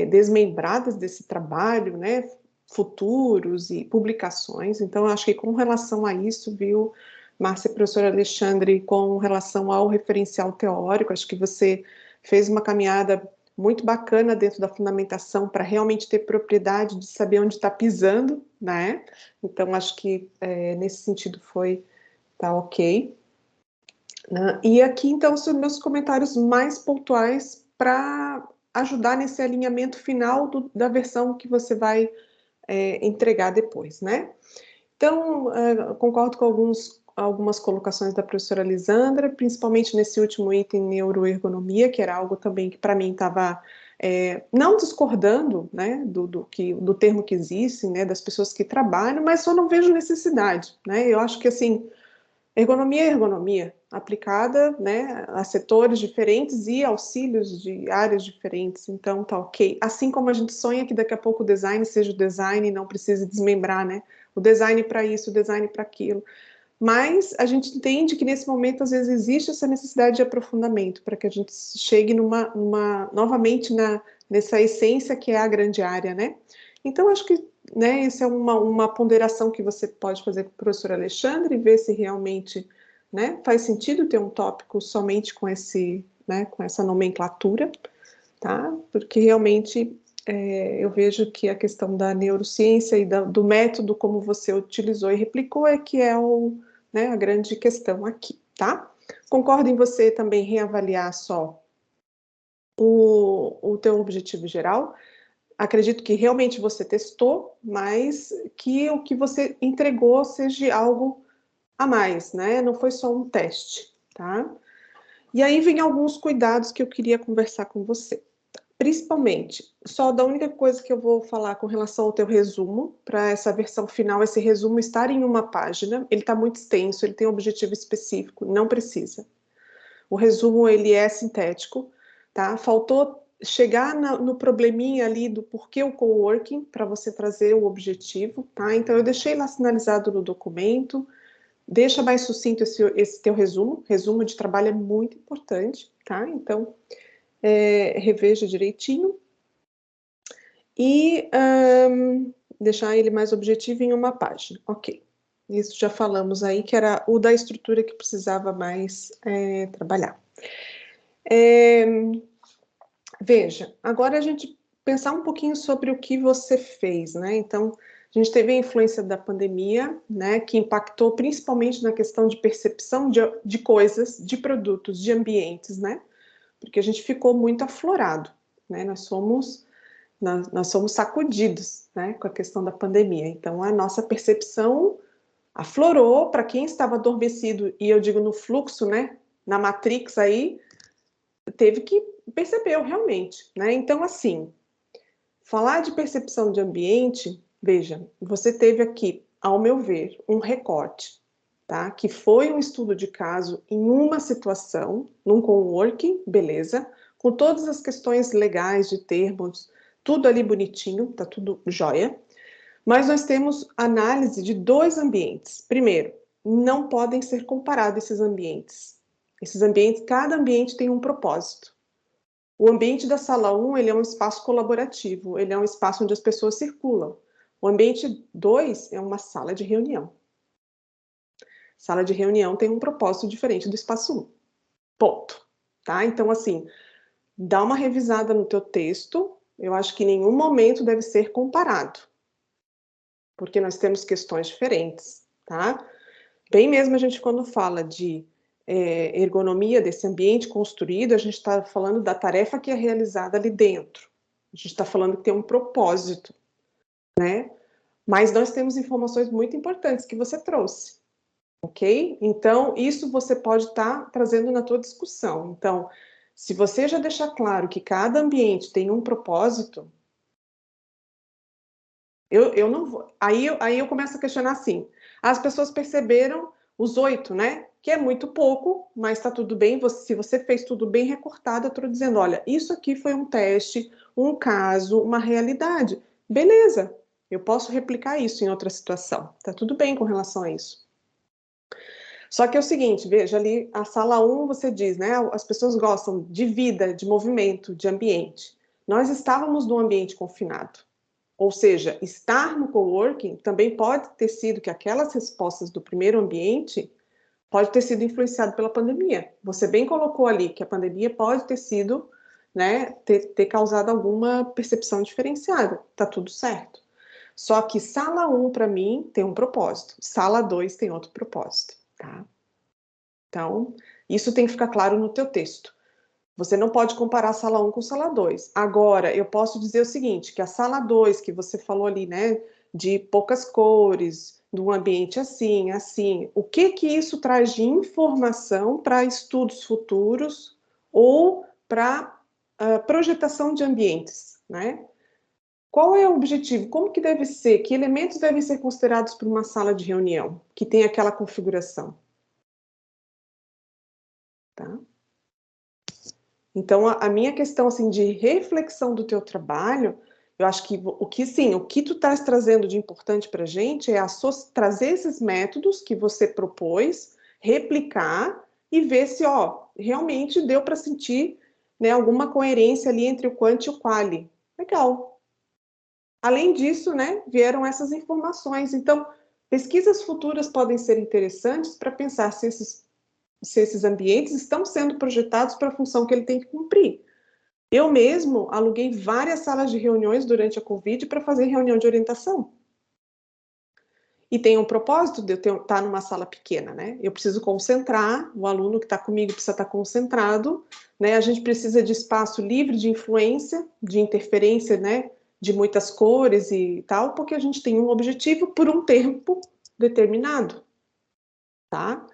desmembradas desse trabalho, né, futuros e publicações. Então, eu acho que com relação a isso, viu, Márcia e professor Alexandre, com relação ao referencial teórico, acho que você fez uma caminhada muito bacana dentro da fundamentação para realmente ter propriedade de saber onde está pisando, né? Então, acho que nesse sentido tá ok. E aqui, então, são meus comentários mais pontuais para ajudar nesse alinhamento final da versão que você vai entregar depois, né? Então, concordo com algumas colocações da professora Lisandra, principalmente nesse último item, neuroergonomia, que era algo também que para mim estava não discordando, né, do termo que existe, né, das pessoas que trabalham, mas só não vejo necessidade, né? Eu acho que, assim, ergonomia é ergonomia, aplicada, né, a setores diferentes e auxílios de áreas diferentes, então tá ok. Assim como a gente sonha que daqui a pouco o design seja o design e não precise desmembrar, né, o design para isso, o design para aquilo. Mas a gente entende que nesse momento, às vezes, existe essa necessidade de aprofundamento, para que a gente chegue novamente nessa essência que é a grande área, né? Então, acho que, né, essa é uma ponderação que você pode fazer com o professor Alexandre, ver se realmente, né, faz sentido ter um tópico somente com essa nomenclatura, tá? Porque realmente eu vejo que a questão da neurociência e do método como você utilizou e replicou é que é a grande questão aqui, tá? Concordo em você também reavaliar só o teu objetivo geral. Acredito que realmente você testou, mas que o que você entregou seja algo a mais, né? Não foi só um teste, tá? E aí vem alguns cuidados que eu queria conversar com você. Principalmente, só da única coisa que eu vou falar com relação ao teu resumo, para essa versão final, esse resumo estar em uma página, ele está muito extenso, ele tem um objetivo específico, não precisa. O resumo, ele é sintético, tá? Faltou chegar no probleminha ali do porquê o coworking, para você trazer o objetivo, tá? Então, eu deixei lá sinalizado no documento, deixa mais sucinto esse teu resumo de trabalho é muito importante, tá? Então, reveja direitinho e deixar ele mais objetivo em uma página. Ok, isso já falamos aí, que era o da estrutura que precisava mais trabalhar. Veja, agora a gente pensar um pouquinho sobre o que você fez, né? Então, a gente teve a influência da pandemia, né, que impactou principalmente na questão de percepção de coisas, de produtos, de ambientes, né? Porque a gente ficou muito aflorado, né? Nós somos sacudidos, né, com a questão da pandemia. Então, a nossa percepção aflorou para quem estava adormecido, e eu digo no fluxo, né, na Matrix aí, teve que perceber realmente, né? Então, assim, falar de percepção de ambiente, veja, você teve aqui, ao meu ver, um recorte, tá? Que foi um estudo de caso em uma situação, num coworking, beleza, com todas as questões legais de termos, tudo ali bonitinho, tá tudo jóia. Mas nós temos análise de 2 ambientes. Primeiro, não podem ser comparados esses ambientes. Esses ambientes, cada ambiente tem um propósito. O ambiente da sala 1, ele é um espaço colaborativo, ele é um espaço onde as pessoas circulam. O ambiente 2 é uma sala de reunião. Sala de reunião tem um propósito diferente do espaço 1. Ponto. Tá? Então, assim, dá uma revisada no teu texto. Eu acho que em nenhum momento deve ser comparado. Porque nós temos questões diferentes, tá? Bem mesmo a gente, quando fala de ergonomia desse ambiente construído, a gente está falando da tarefa que é realizada ali dentro. A gente está falando que tem um propósito, né? Mas nós temos informações muito importantes que você trouxe, ok? Então, isso você pode estar trazendo na tua discussão. Então, se você já deixar claro que cada ambiente tem um propósito, eu não vou. Aí eu começo a questionar assim. As pessoas perceberam os 8, né? Que é muito pouco, mas está tudo bem. Se você fez tudo bem recortado, eu estou dizendo, olha, isso aqui foi um teste, um caso, uma realidade. Beleza, eu posso replicar isso em outra situação. Está tudo bem com relação a isso. Só que é o seguinte, veja ali, a sala 1, você diz, né? As pessoas gostam de vida, de movimento, de ambiente. nós estávamos num ambiente confinado. Ou seja, estar no coworking também pode ter sido que aquelas respostas do primeiro ambiente pode ter sido influenciado pela pandemia. Você bem colocou ali que a pandemia pode ter sido, né, ter causado alguma percepção diferenciada. Tá tudo certo. Só que sala 1, para mim, tem um propósito. Sala 2 tem outro propósito, tá? Então, isso tem que ficar claro no teu texto. Você não pode comparar a sala 1 com a sala 2. Agora, eu posso dizer o seguinte, que a sala 2, que você falou ali, né, de poucas cores, de um ambiente assim, assim, o que isso traz de informação para estudos futuros ou para projetação de ambientes, né? Qual é o objetivo? Como que deve ser? Que elementos devem ser considerados para uma sala de reunião que tem aquela configuração? Tá? Então, a minha questão assim, de reflexão do teu trabalho, eu acho que o que tu estás trazendo de importante para a gente é trazer esses métodos que você propôs, replicar e ver se realmente deu para sentir, né, alguma coerência ali entre o quant e o quali. Legal. Além disso, né, vieram essas informações. Então, pesquisas futuras podem ser interessantes para pensar se esses ambientes estão sendo projetados para a função que ele tem que cumprir. Eu mesmo aluguei várias salas de reuniões durante a Covid para fazer reunião de orientação. E tem um propósito de eu estar numa sala pequena, né? Eu preciso concentrar, o aluno que está comigo precisa estar concentrado, né? A gente precisa de espaço livre de influência, de interferência, né? De muitas cores e tal, porque a gente tem um objetivo por um tempo determinado, tá?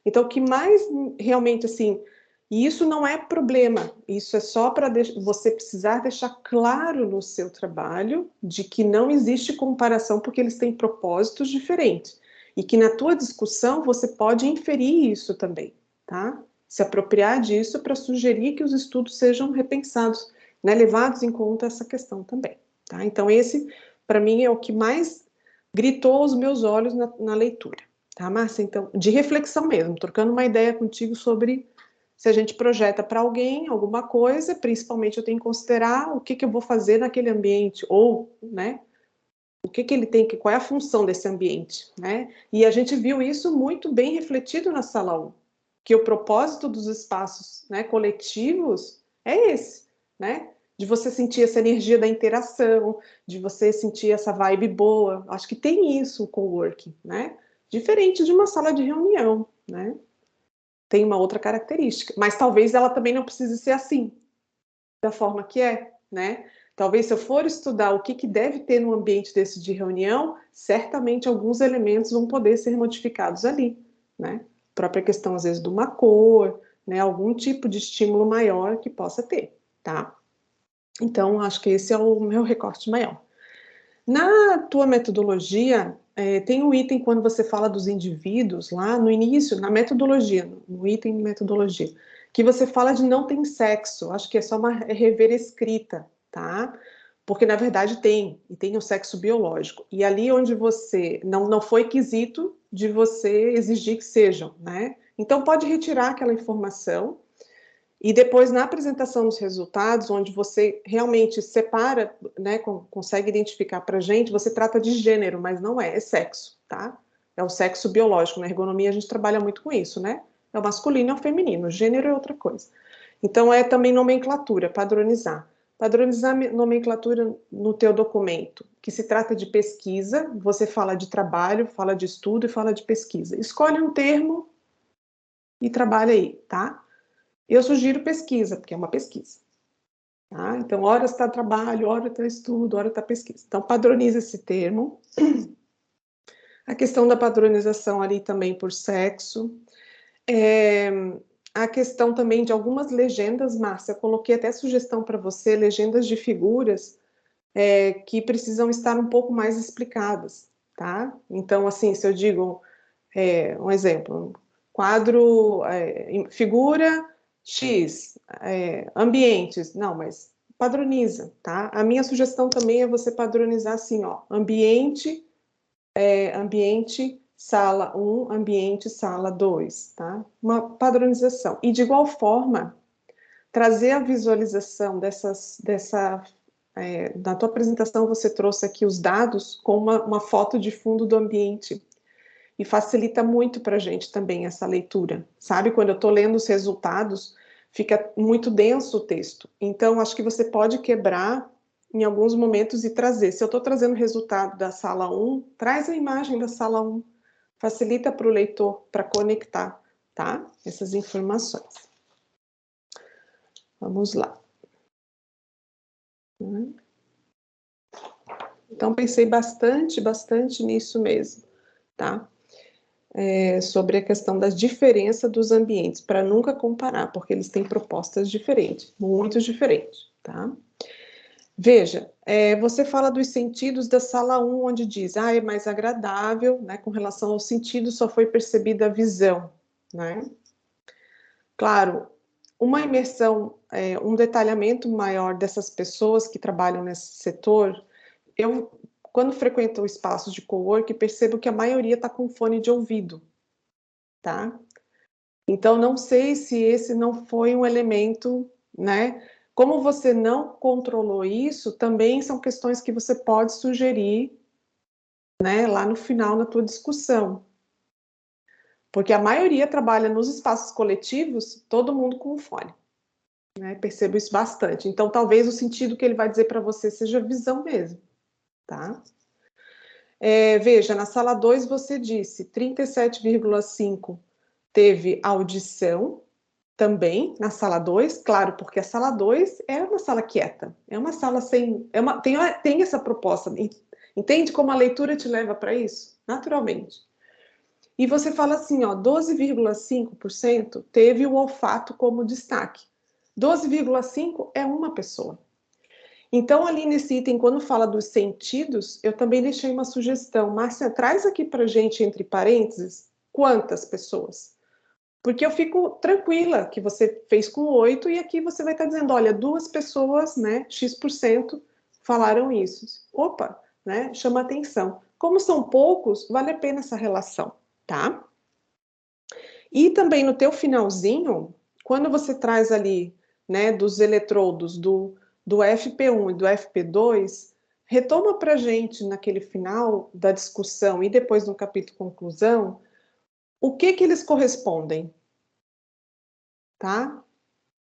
Então, o que mais realmente, assim, e isso não é problema, isso é só para você precisar deixar claro no seu trabalho de que não existe comparação porque eles têm propósitos diferentes. E que na tua discussão você pode inferir isso também, tá? Se apropriar disso para sugerir que os estudos sejam repensados, né, levados em conta essa questão também, tá? Então, esse, para mim, é o que mais gritou aos meus olhos na leitura. Tá, Márcia? Então, de reflexão mesmo, trocando uma ideia contigo sobre se a gente projeta para alguém alguma coisa, principalmente eu tenho que considerar o que eu vou fazer naquele ambiente, ou, né, o que ele tem, qual é a função desse ambiente, né? E a gente viu isso muito bem refletido na sala 1, que o propósito dos espaços, né, coletivos é esse, né? De você sentir essa energia da interação, de você sentir essa vibe boa. Acho que tem isso o coworking, né? Diferente de uma sala de reunião, né? Tem uma outra característica, mas talvez ela também não precise ser assim, da forma que é, né? Talvez se eu for estudar o que deve ter num ambiente desse de reunião, certamente alguns elementos vão poder ser modificados ali, né? A própria questão, às vezes, de uma cor, né? Algum tipo de estímulo maior que possa ter, tá? Então, acho que esse é o meu recorte maior. Na tua metodologia, tem um item quando você fala dos indivíduos, lá no início, na metodologia, no item de metodologia, que você fala de não tem sexo, acho que é só uma rever escrita, tá? Porque na verdade tem, e tem o sexo biológico. E ali onde você, não foi quesito de você exigir que sejam, né? Então pode retirar aquela informação, e depois, na apresentação dos resultados, onde você realmente separa, né, consegue identificar para a gente, você trata de gênero, mas não é sexo, tá? É o sexo biológico. Na ergonomia, a gente trabalha muito com isso, né? É o masculino e o feminino, gênero é outra coisa. Então, é também nomenclatura, padronizar. Padronizar nomenclatura no teu documento, que se trata de pesquisa, você fala de trabalho, fala de estudo e fala de pesquisa. Escolhe um termo e trabalha aí, tá? Eu sugiro pesquisa, porque é uma pesquisa. Tá? Então, hora está trabalho, hora está estudo, hora está pesquisa. Então, padroniza esse termo. A questão da padronização ali também por sexo. A questão também de algumas legendas, Márcia, coloquei até sugestão para você, legendas de figuras que precisam estar um pouco mais explicadas, tá? Então, assim, se eu digo, um exemplo, quadro, figura X, ambientes, não, mas padroniza, tá? A minha sugestão também é você padronizar assim, ó, ambiente, ambiente sala 1, ambiente sala 2, tá? Uma padronização. E de igual forma, trazer a visualização na tua apresentação você trouxe aqui os dados com uma foto de fundo do ambiente, e facilita muito para a gente também essa leitura, sabe? Quando eu estou lendo os resultados, fica muito denso o texto, então acho que você pode quebrar em alguns momentos e trazer. Se eu estou trazendo o resultado da sala 1, traz a imagem da sala 1, facilita para o leitor, para conectar, tá? Essas informações. Vamos lá. Então, pensei bastante nisso mesmo, tá? Sobre a questão da diferença dos ambientes, para nunca comparar, porque eles têm propostas diferentes, muito diferentes, tá? Veja, você fala dos sentidos da sala 1, onde diz, é mais agradável, né, com relação ao sentido, só foi percebida a visão, né? Claro, uma imersão, um detalhamento maior dessas pessoas que trabalham nesse setor, quando frequento espaços de cowork, percebo que a maioria está com fone de ouvido, tá? Então, não sei se esse não foi um elemento, né? Como você não controlou isso, também são questões que você pode sugerir, né, lá no final na tua discussão. Porque a maioria trabalha nos espaços coletivos, todo mundo com fone. Né? Percebo isso bastante. Então, talvez o sentido que ele vai dizer para você seja visão mesmo, tá? Veja, na sala 2 você disse 37,5 teve audição, também na sala 2, claro, porque a sala 2 é uma sala quieta, é uma sala sem... tem essa proposta, entende como a leitura te leva para isso? Naturalmente. E você fala assim, ó, 12,5% teve o olfato como destaque. 12,5% é uma pessoa. Então, ali nesse item, quando fala dos sentidos, eu também deixei uma sugestão. Márcia, traz aqui para gente, entre parênteses, quantas pessoas? Porque eu fico tranquila que você fez com 8 e aqui você vai estar dizendo, olha, 2 pessoas, né, X% falaram isso. Opa, né, chama atenção. Como são poucos, vale a pena essa relação, tá? E também no teu finalzinho, quando você traz ali, né, dos eletrodos do FP1 e do FP2, retoma para a gente naquele final da discussão e depois no capítulo conclusão, o que eles correspondem, tá?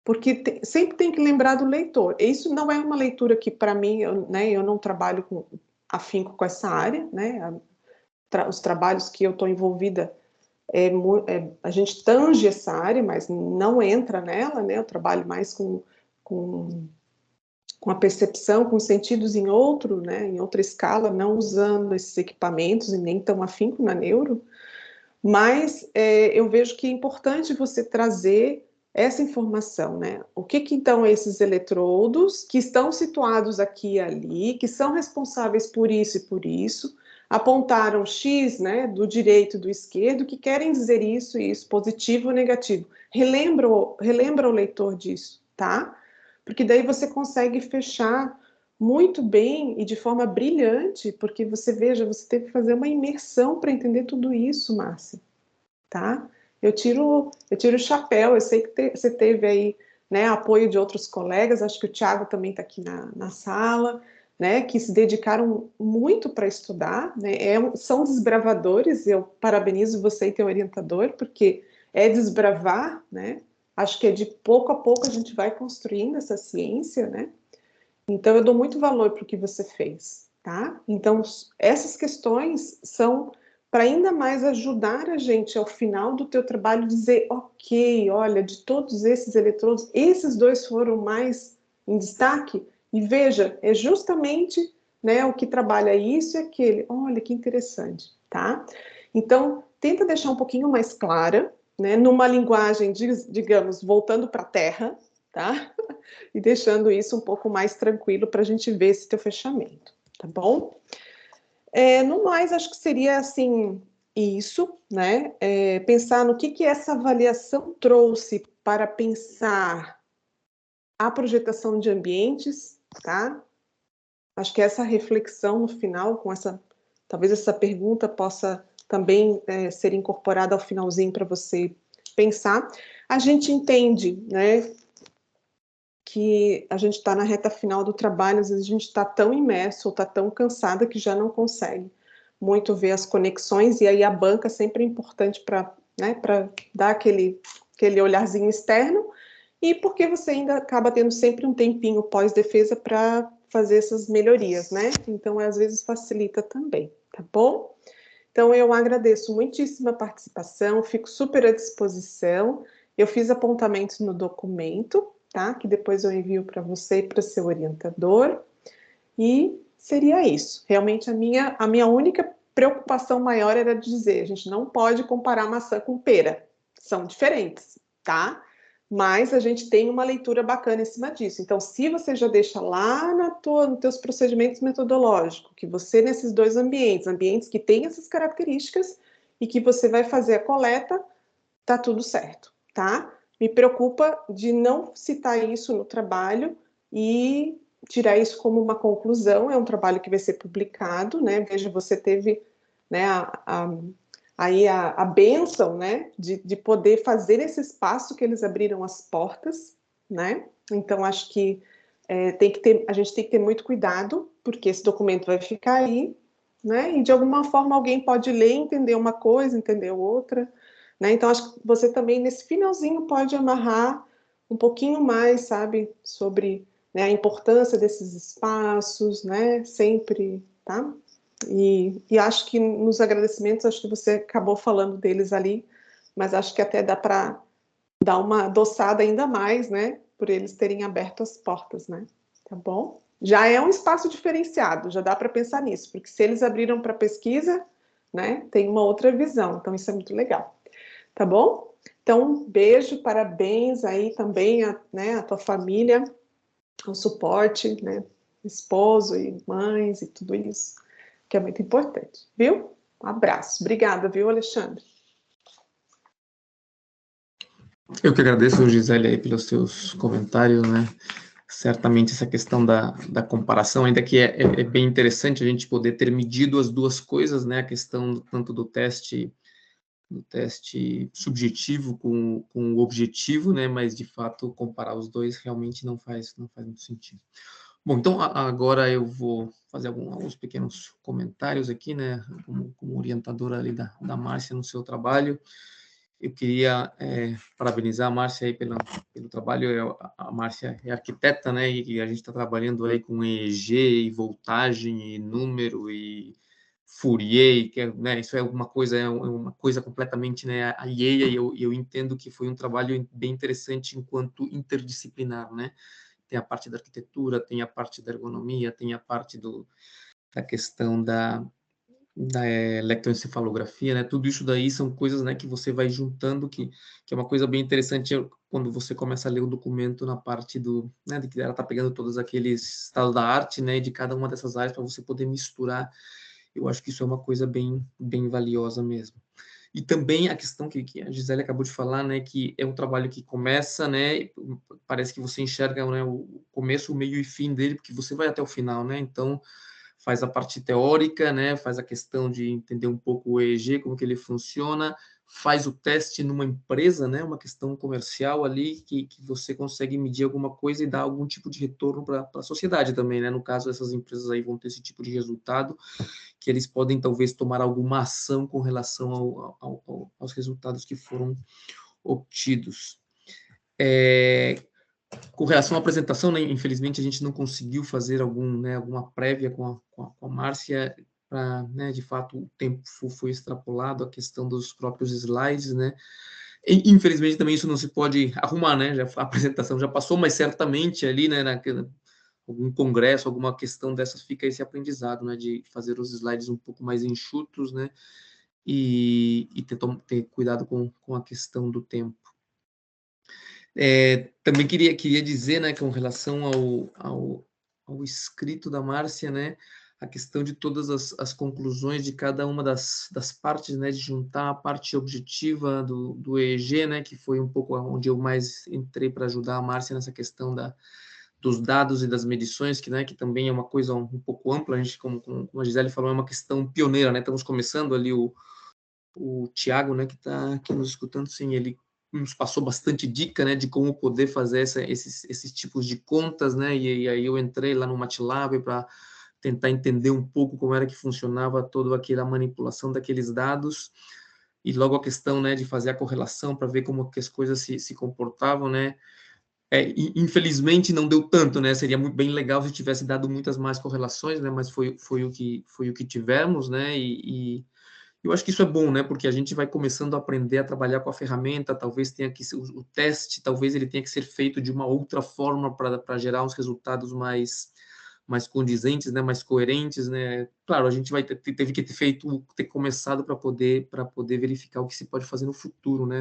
Porque sempre tem que lembrar do leitor. Isso não é uma leitura que, para mim, eu não trabalho com afinco com essa área, né? Os trabalhos que eu estou envolvida, a gente tange essa área, mas não entra nela, né? Eu trabalho mais com a percepção, com sentidos em outro, né? Em outra escala, não usando esses equipamentos e nem tão afinco na neuro. Mas eu vejo que é importante você trazer essa informação, né? O que então esses eletrodos que estão situados aqui e ali, que são responsáveis por isso e por isso, apontaram X, né, do direito e do esquerdo, que querem dizer isso e isso, positivo ou negativo. Relembra o leitor disso, tá? Porque daí você consegue fechar muito bem e de forma brilhante, porque você teve que fazer uma imersão para entender tudo isso, Márcia, tá? Eu tiro o chapéu, eu sei que você teve aí, né, apoio de outros colegas, acho que o Thiago também está aqui na sala, né, que se dedicaram muito para estudar, né, são desbravadores, eu parabenizo você e teu orientador, porque é desbravar, né, acho que é de pouco a pouco a gente vai construindo essa ciência, né, então eu dou muito valor para o que você fez, tá? Então, essas questões são para ainda mais ajudar a gente ao final do teu trabalho dizer, ok, olha, de todos esses eletrodos, esses 2 foram mais em destaque, e veja, é justamente, né, o que trabalha isso e aquele, olha que interessante, tá? Então, tenta deixar um pouquinho mais clara, né, numa linguagem, digamos, voltando para a terra, tá? E deixando isso um pouco mais tranquilo para a gente ver esse teu fechamento, tá bom? No mais, acho que seria assim, isso, né? Pensar no que essa avaliação trouxe para pensar a projetação de ambientes, tá? Acho que essa reflexão no final, talvez essa pergunta possa também ser incorporada ao finalzinho para você pensar. A gente entende, né, que a gente está na reta final do trabalho, às vezes a gente está tão imerso ou está tão cansada que já não consegue muito ver as conexões, e aí a banca sempre é importante para, né, para dar aquele olharzinho externo, e porque você ainda acaba tendo sempre um tempinho pós-defesa para fazer essas melhorias, né? Então, às vezes facilita também, tá bom? Então, eu agradeço muitíssimo a participação, fico super à disposição. Eu fiz apontamentos no documento, tá? Que depois eu envio para você e para seu orientador. E seria isso. Realmente, a minha única preocupação maior era dizer, a gente não pode comparar maçã com pera. São diferentes, tá? Mas a gente tem uma leitura bacana em cima disso. Então, se você já deixa lá nos teus procedimentos metodológicos, que você, nesses dois ambientes que têm essas características, e que você vai fazer a coleta, tá tudo certo, tá? Me preocupa de não citar isso no trabalho e tirar isso como uma conclusão. É um trabalho que vai ser publicado, né? Veja, você teve, né, aí a bênção, né, de poder fazer esse espaço que eles abriram as portas, né? Então, acho que a gente tem que ter muito cuidado, porque esse documento vai ficar aí, né? E de alguma forma alguém pode ler, entender uma coisa, entender outra, né? Então, acho que você também, nesse finalzinho, pode amarrar um pouquinho mais, sabe, sobre, né, a importância desses espaços, né? Sempre, tá? E acho que nos agradecimentos, acho que você acabou falando deles ali, mas acho que até dá para dar uma adoçada ainda mais, né? Por eles terem aberto as portas, né? Tá bom? Já é um espaço diferenciado, já dá para pensar nisso, porque se eles abriram para pesquisa, né? Tem uma outra visão, então isso é muito legal. Tá bom? Então, beijo, parabéns aí também né, a tua família, o suporte, né? Esposo e mães e tudo isso, que é muito importante, viu? Um abraço. Obrigada, viu, Alexandre? Eu que agradeço, Gisele, aí pelos seus comentários, né? Certamente essa questão da comparação, ainda que é bem interessante a gente poder ter medido as duas coisas, né? A questão tanto do teste subjetivo com o objetivo, né? Mas, de fato, comparar os dois realmente não faz muito sentido. Bom, então agora eu vou fazer alguns pequenos comentários aqui, né? Como orientadora ali da Márcia no seu trabalho. Eu queria parabenizar a Márcia aí pelo trabalho. A Márcia é arquiteta, né? E a gente está trabalhando aí com EEG e voltagem e número e Fourier, que né, isso é uma coisa completamente, né, alheia, e eu entendo que foi um trabalho bem interessante enquanto interdisciplinar, né? Tem a parte da arquitetura, tem a parte da ergonomia, tem a parte da questão da eletroencefalografia, né? Tudo isso daí são coisas, né, que você vai juntando, que é uma coisa bem interessante quando você começa a ler o documento na parte né, de que ela está pegando todos aqueles estados da arte, né, de cada uma dessas áreas para você poder misturar. Eu acho que isso é uma coisa bem valiosa mesmo. E também a questão que a Gisele acabou de falar, né, que é um trabalho que começa, né, parece que você enxerga, né, o começo, o meio e fim dele, porque você vai até o final, né, então faz a parte teórica, né, faz a questão de entender um pouco o EEG, como que ele funciona, faz o teste numa empresa, né, uma questão comercial ali, que você consegue medir alguma coisa e dar algum tipo de retorno para a sociedade também, né, no caso essas empresas aí vão ter esse tipo de resultado, que eles podem talvez tomar alguma ação com relação aos resultados que foram obtidos. Com relação à apresentação, né, infelizmente a gente não conseguiu fazer alguma prévia com a Márcia, né, de fato o tempo foi extrapolado, a questão dos próprios slides, né, e, infelizmente também isso não se pode arrumar, né, a apresentação já passou, mas certamente ali, né, algum congresso, alguma questão dessas, fica esse aprendizado, né, de fazer os slides um pouco mais enxutos, né, e ter cuidado com a questão do tempo. Também queria dizer, né, com relação ao escrito da Márcia, né, a questão de todas as conclusões de cada uma das partes, né, de juntar a parte objetiva do EEG, né, que foi um pouco onde eu mais entrei para ajudar a Márcia nessa questão dos dados e das medições, que também é uma coisa um pouco ampla. A gente, como a Gisele falou, é uma questão pioneira, né? Estamos começando ali o Tiago, né, que está aqui nos escutando, sim, ele nos passou bastante dica, né, de como poder fazer esses tipos de contas, né, e aí eu entrei lá no MATLAB para tentar entender um pouco como era que funcionava toda aquela manipulação daqueles dados, e logo a questão, né, de fazer a correlação para ver como que as coisas se comportavam, né. Infelizmente não deu tanto, né, seria muito bem legal se tivesse dado muitas mais correlações, né, mas foi o que tivemos, né, e eu acho que isso é bom, né, porque a gente vai começando a aprender a trabalhar com a ferramenta, talvez tenha que ser, o teste, talvez ele tenha que ser feito de uma outra forma para gerar uns resultados mais condizentes, né, mais coerentes, né. Claro, a gente teve que ter começado para poder verificar o que se pode fazer no futuro, né,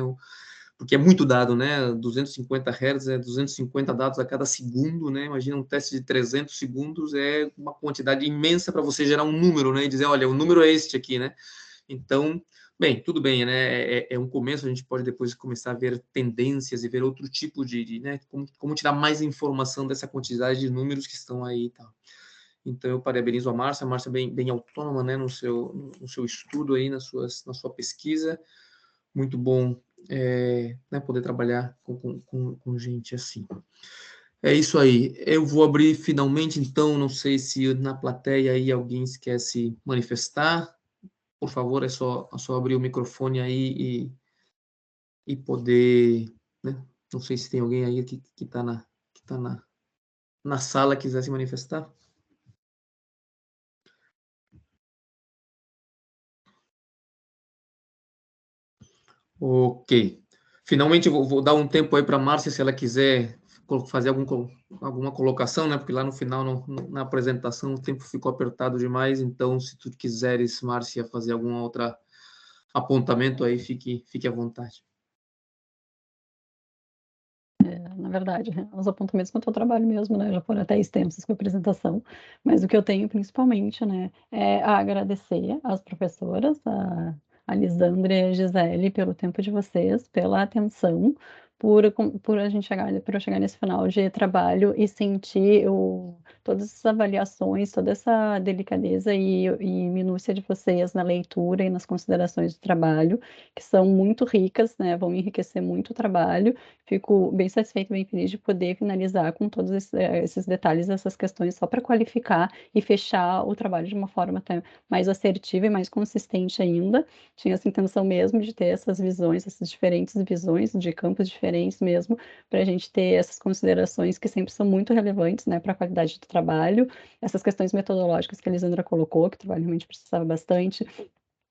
porque é muito dado, né, 250 Hz, 250 dados a cada segundo, né, imagina um teste de 300 segundos, é uma quantidade imensa para você gerar um número, né, e dizer, olha, o número é este aqui, né. Então, bem, tudo bem, né, é um começo, a gente pode depois começar a ver tendências e ver outro tipo né, como tirar mais informação dessa quantidade de números que estão aí e tal. Então, eu parabenizo a Márcia bem autônoma, né, no seu estudo aí, na sua pesquisa, muito bom, né, poder trabalhar com gente assim. É isso aí, eu vou abrir finalmente, então, não sei se na plateia aí alguém quer se manifestar. Por favor, é só abrir o microfone aí e poder, né? Não sei se tem alguém aí que está na sala que quiser se manifestar. Ok. Finalmente, eu vou dar um tempo aí para a Márcia, se ela quiser fazer alguma colocação, né? Porque lá no final, na apresentação, o tempo ficou apertado demais. Então, se tu quiseres, Márcia, fazer algum outro apontamento aí, fique à vontade. Na verdade, os apontamentos quanto ao trabalho mesmo, né, já foram até extensos com a apresentação, mas o que eu tenho principalmente, né, é a agradecer às professoras, a Lisandra e a Gisele, pelo tempo de vocês, pela atenção, por eu chegar nesse final de trabalho e sentir todas essas avaliações, toda essa delicadeza e minúcia de vocês na leitura e nas considerações do trabalho, que são muito ricas, né, vão enriquecer muito o trabalho. Fico bem satisfeita, bem feliz de poder finalizar com todos esses detalhes, essas questões, só para qualificar e fechar o trabalho de uma forma até mais assertiva e mais consistente ainda. Tinha essa intenção mesmo de ter essas visões, essas diferentes visões de campos diferentes mesmo, para a gente ter essas considerações que sempre são muito relevantes, né, para a qualidade do trabalho. Essas questões metodológicas que a Lisandra colocou, que o trabalho realmente precisava bastante,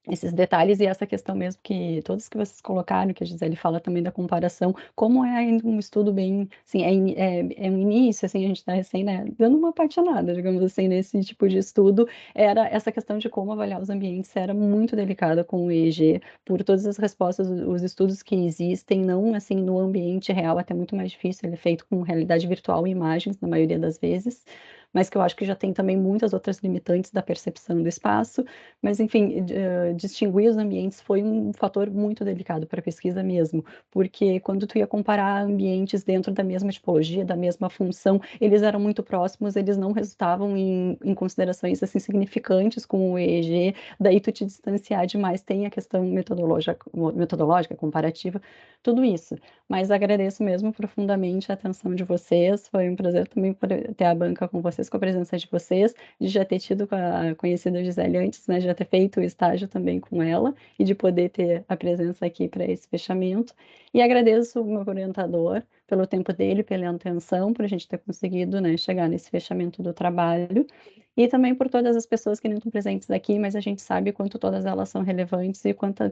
esses detalhes e essa questão mesmo que todos que vocês colocaram, que a Gisele fala também da comparação, como é ainda um estudo bem, assim, é um início, assim, a gente está recém, né, dando uma patinada, digamos assim, nesse tipo de estudo, era essa questão de como avaliar os ambientes, era muito delicada com o EEG, por todas as respostas, os estudos que existem, não, assim, no ambiente real, até muito mais difícil, ele é feito com realidade virtual e imagens, na maioria das vezes, mas que eu acho que já tem também muitas outras limitantes da percepção do espaço, mas, enfim, distinguir os ambientes foi um fator muito delicado para a pesquisa mesmo, porque quando tu ia comparar ambientes dentro da mesma tipologia, da mesma função, eles eram muito próximos, eles não resultavam em considerações assim significantes com o EEG, daí tu te distanciar demais, tem a questão metodológica, comparativa, tudo isso. Mas agradeço mesmo profundamente a atenção de vocês, foi um prazer também por ter a banca com vocês, com a presença de vocês, de já ter conhecido a Gisele antes, né, de já ter feito o estágio também com ela e de poder ter a presença aqui para esse fechamento. E agradeço o meu orientador pelo tempo dele, pela atenção, por a gente ter conseguido, né, chegar nesse fechamento do trabalho. E também por todas as pessoas que não estão presentes aqui, mas a gente sabe quanto todas elas são relevantes e quanto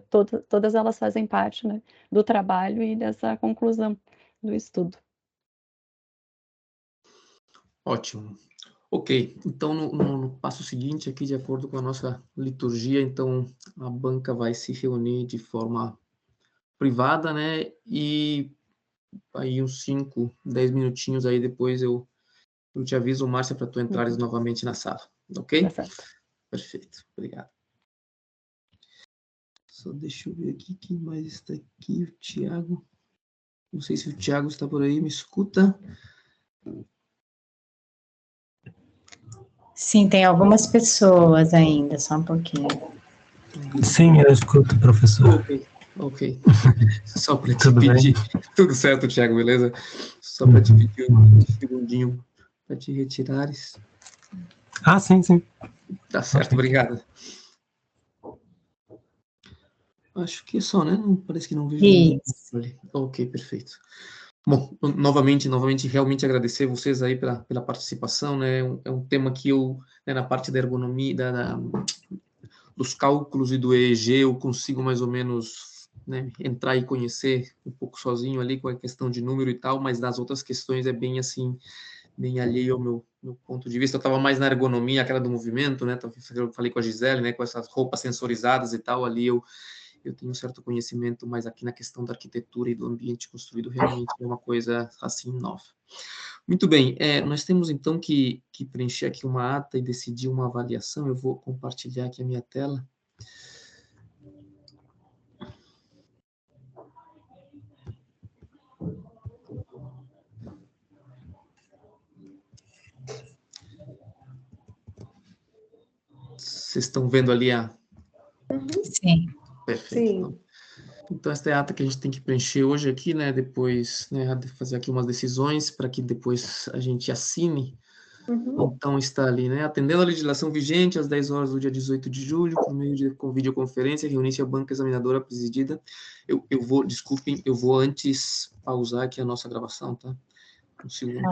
todas elas fazem parte, né, do trabalho e dessa conclusão do estudo. Ótimo. Ok, então no passo seguinte, aqui de acordo com a nossa liturgia, então a banca vai se reunir de forma privada, né? E aí uns 5, 10 minutinhos aí depois eu te aviso, Márcia, para tu entrares novamente na sala, ok? Tá certo. Perfeito, obrigado. Só deixa eu ver aqui quem mais está aqui, o Tiago. Não sei se o Tiago está por aí, me escuta? Sim, tem algumas pessoas ainda, só um pouquinho. Sim, eu escuto, professor. Ok, Ok. Só para te Tudo bem? pedir. Tudo certo, Thiago, beleza? Só para te pedir um segundinho para te retirares. Ah, sim, sim. Tá certo, obrigado. Acho que é só, né? Parece que não vejo ninguém. Ok, perfeito. Bom, novamente, realmente agradecer vocês aí pela participação, né? É um tema que eu, né, na parte da ergonomia, dos cálculos e do EEG, eu consigo mais ou menos, né, entrar e conhecer um pouco sozinho ali com a questão de número e tal, mas das outras questões é bem assim, bem alheio ao meu ponto de vista. Eu estava mais na ergonomia, aquela do movimento, né? Eu falei com a Gisele, né? Com essas roupas sensorizadas e tal, ali eu tenho um certo conhecimento, mas aqui na questão da arquitetura e do ambiente construído realmente é uma coisa assim nova. Muito bem, nós temos então que preencher aqui uma ata e decidir uma avaliação. Eu vou compartilhar aqui a minha tela. Vocês estão vendo ali a... Sim. Perfeito. Sim. Então, esta é a ata que a gente tem que preencher hoje aqui, né? Depois, né, fazer aqui umas decisões para que depois a gente assine. Então, está ali, né? Atendendo à legislação vigente, às 10 horas do dia 18 de julho, por meio de videoconferência, reunir-se a banca examinadora presidida. Desculpem, eu vou antes pausar aqui a nossa gravação, tá? Um segundo.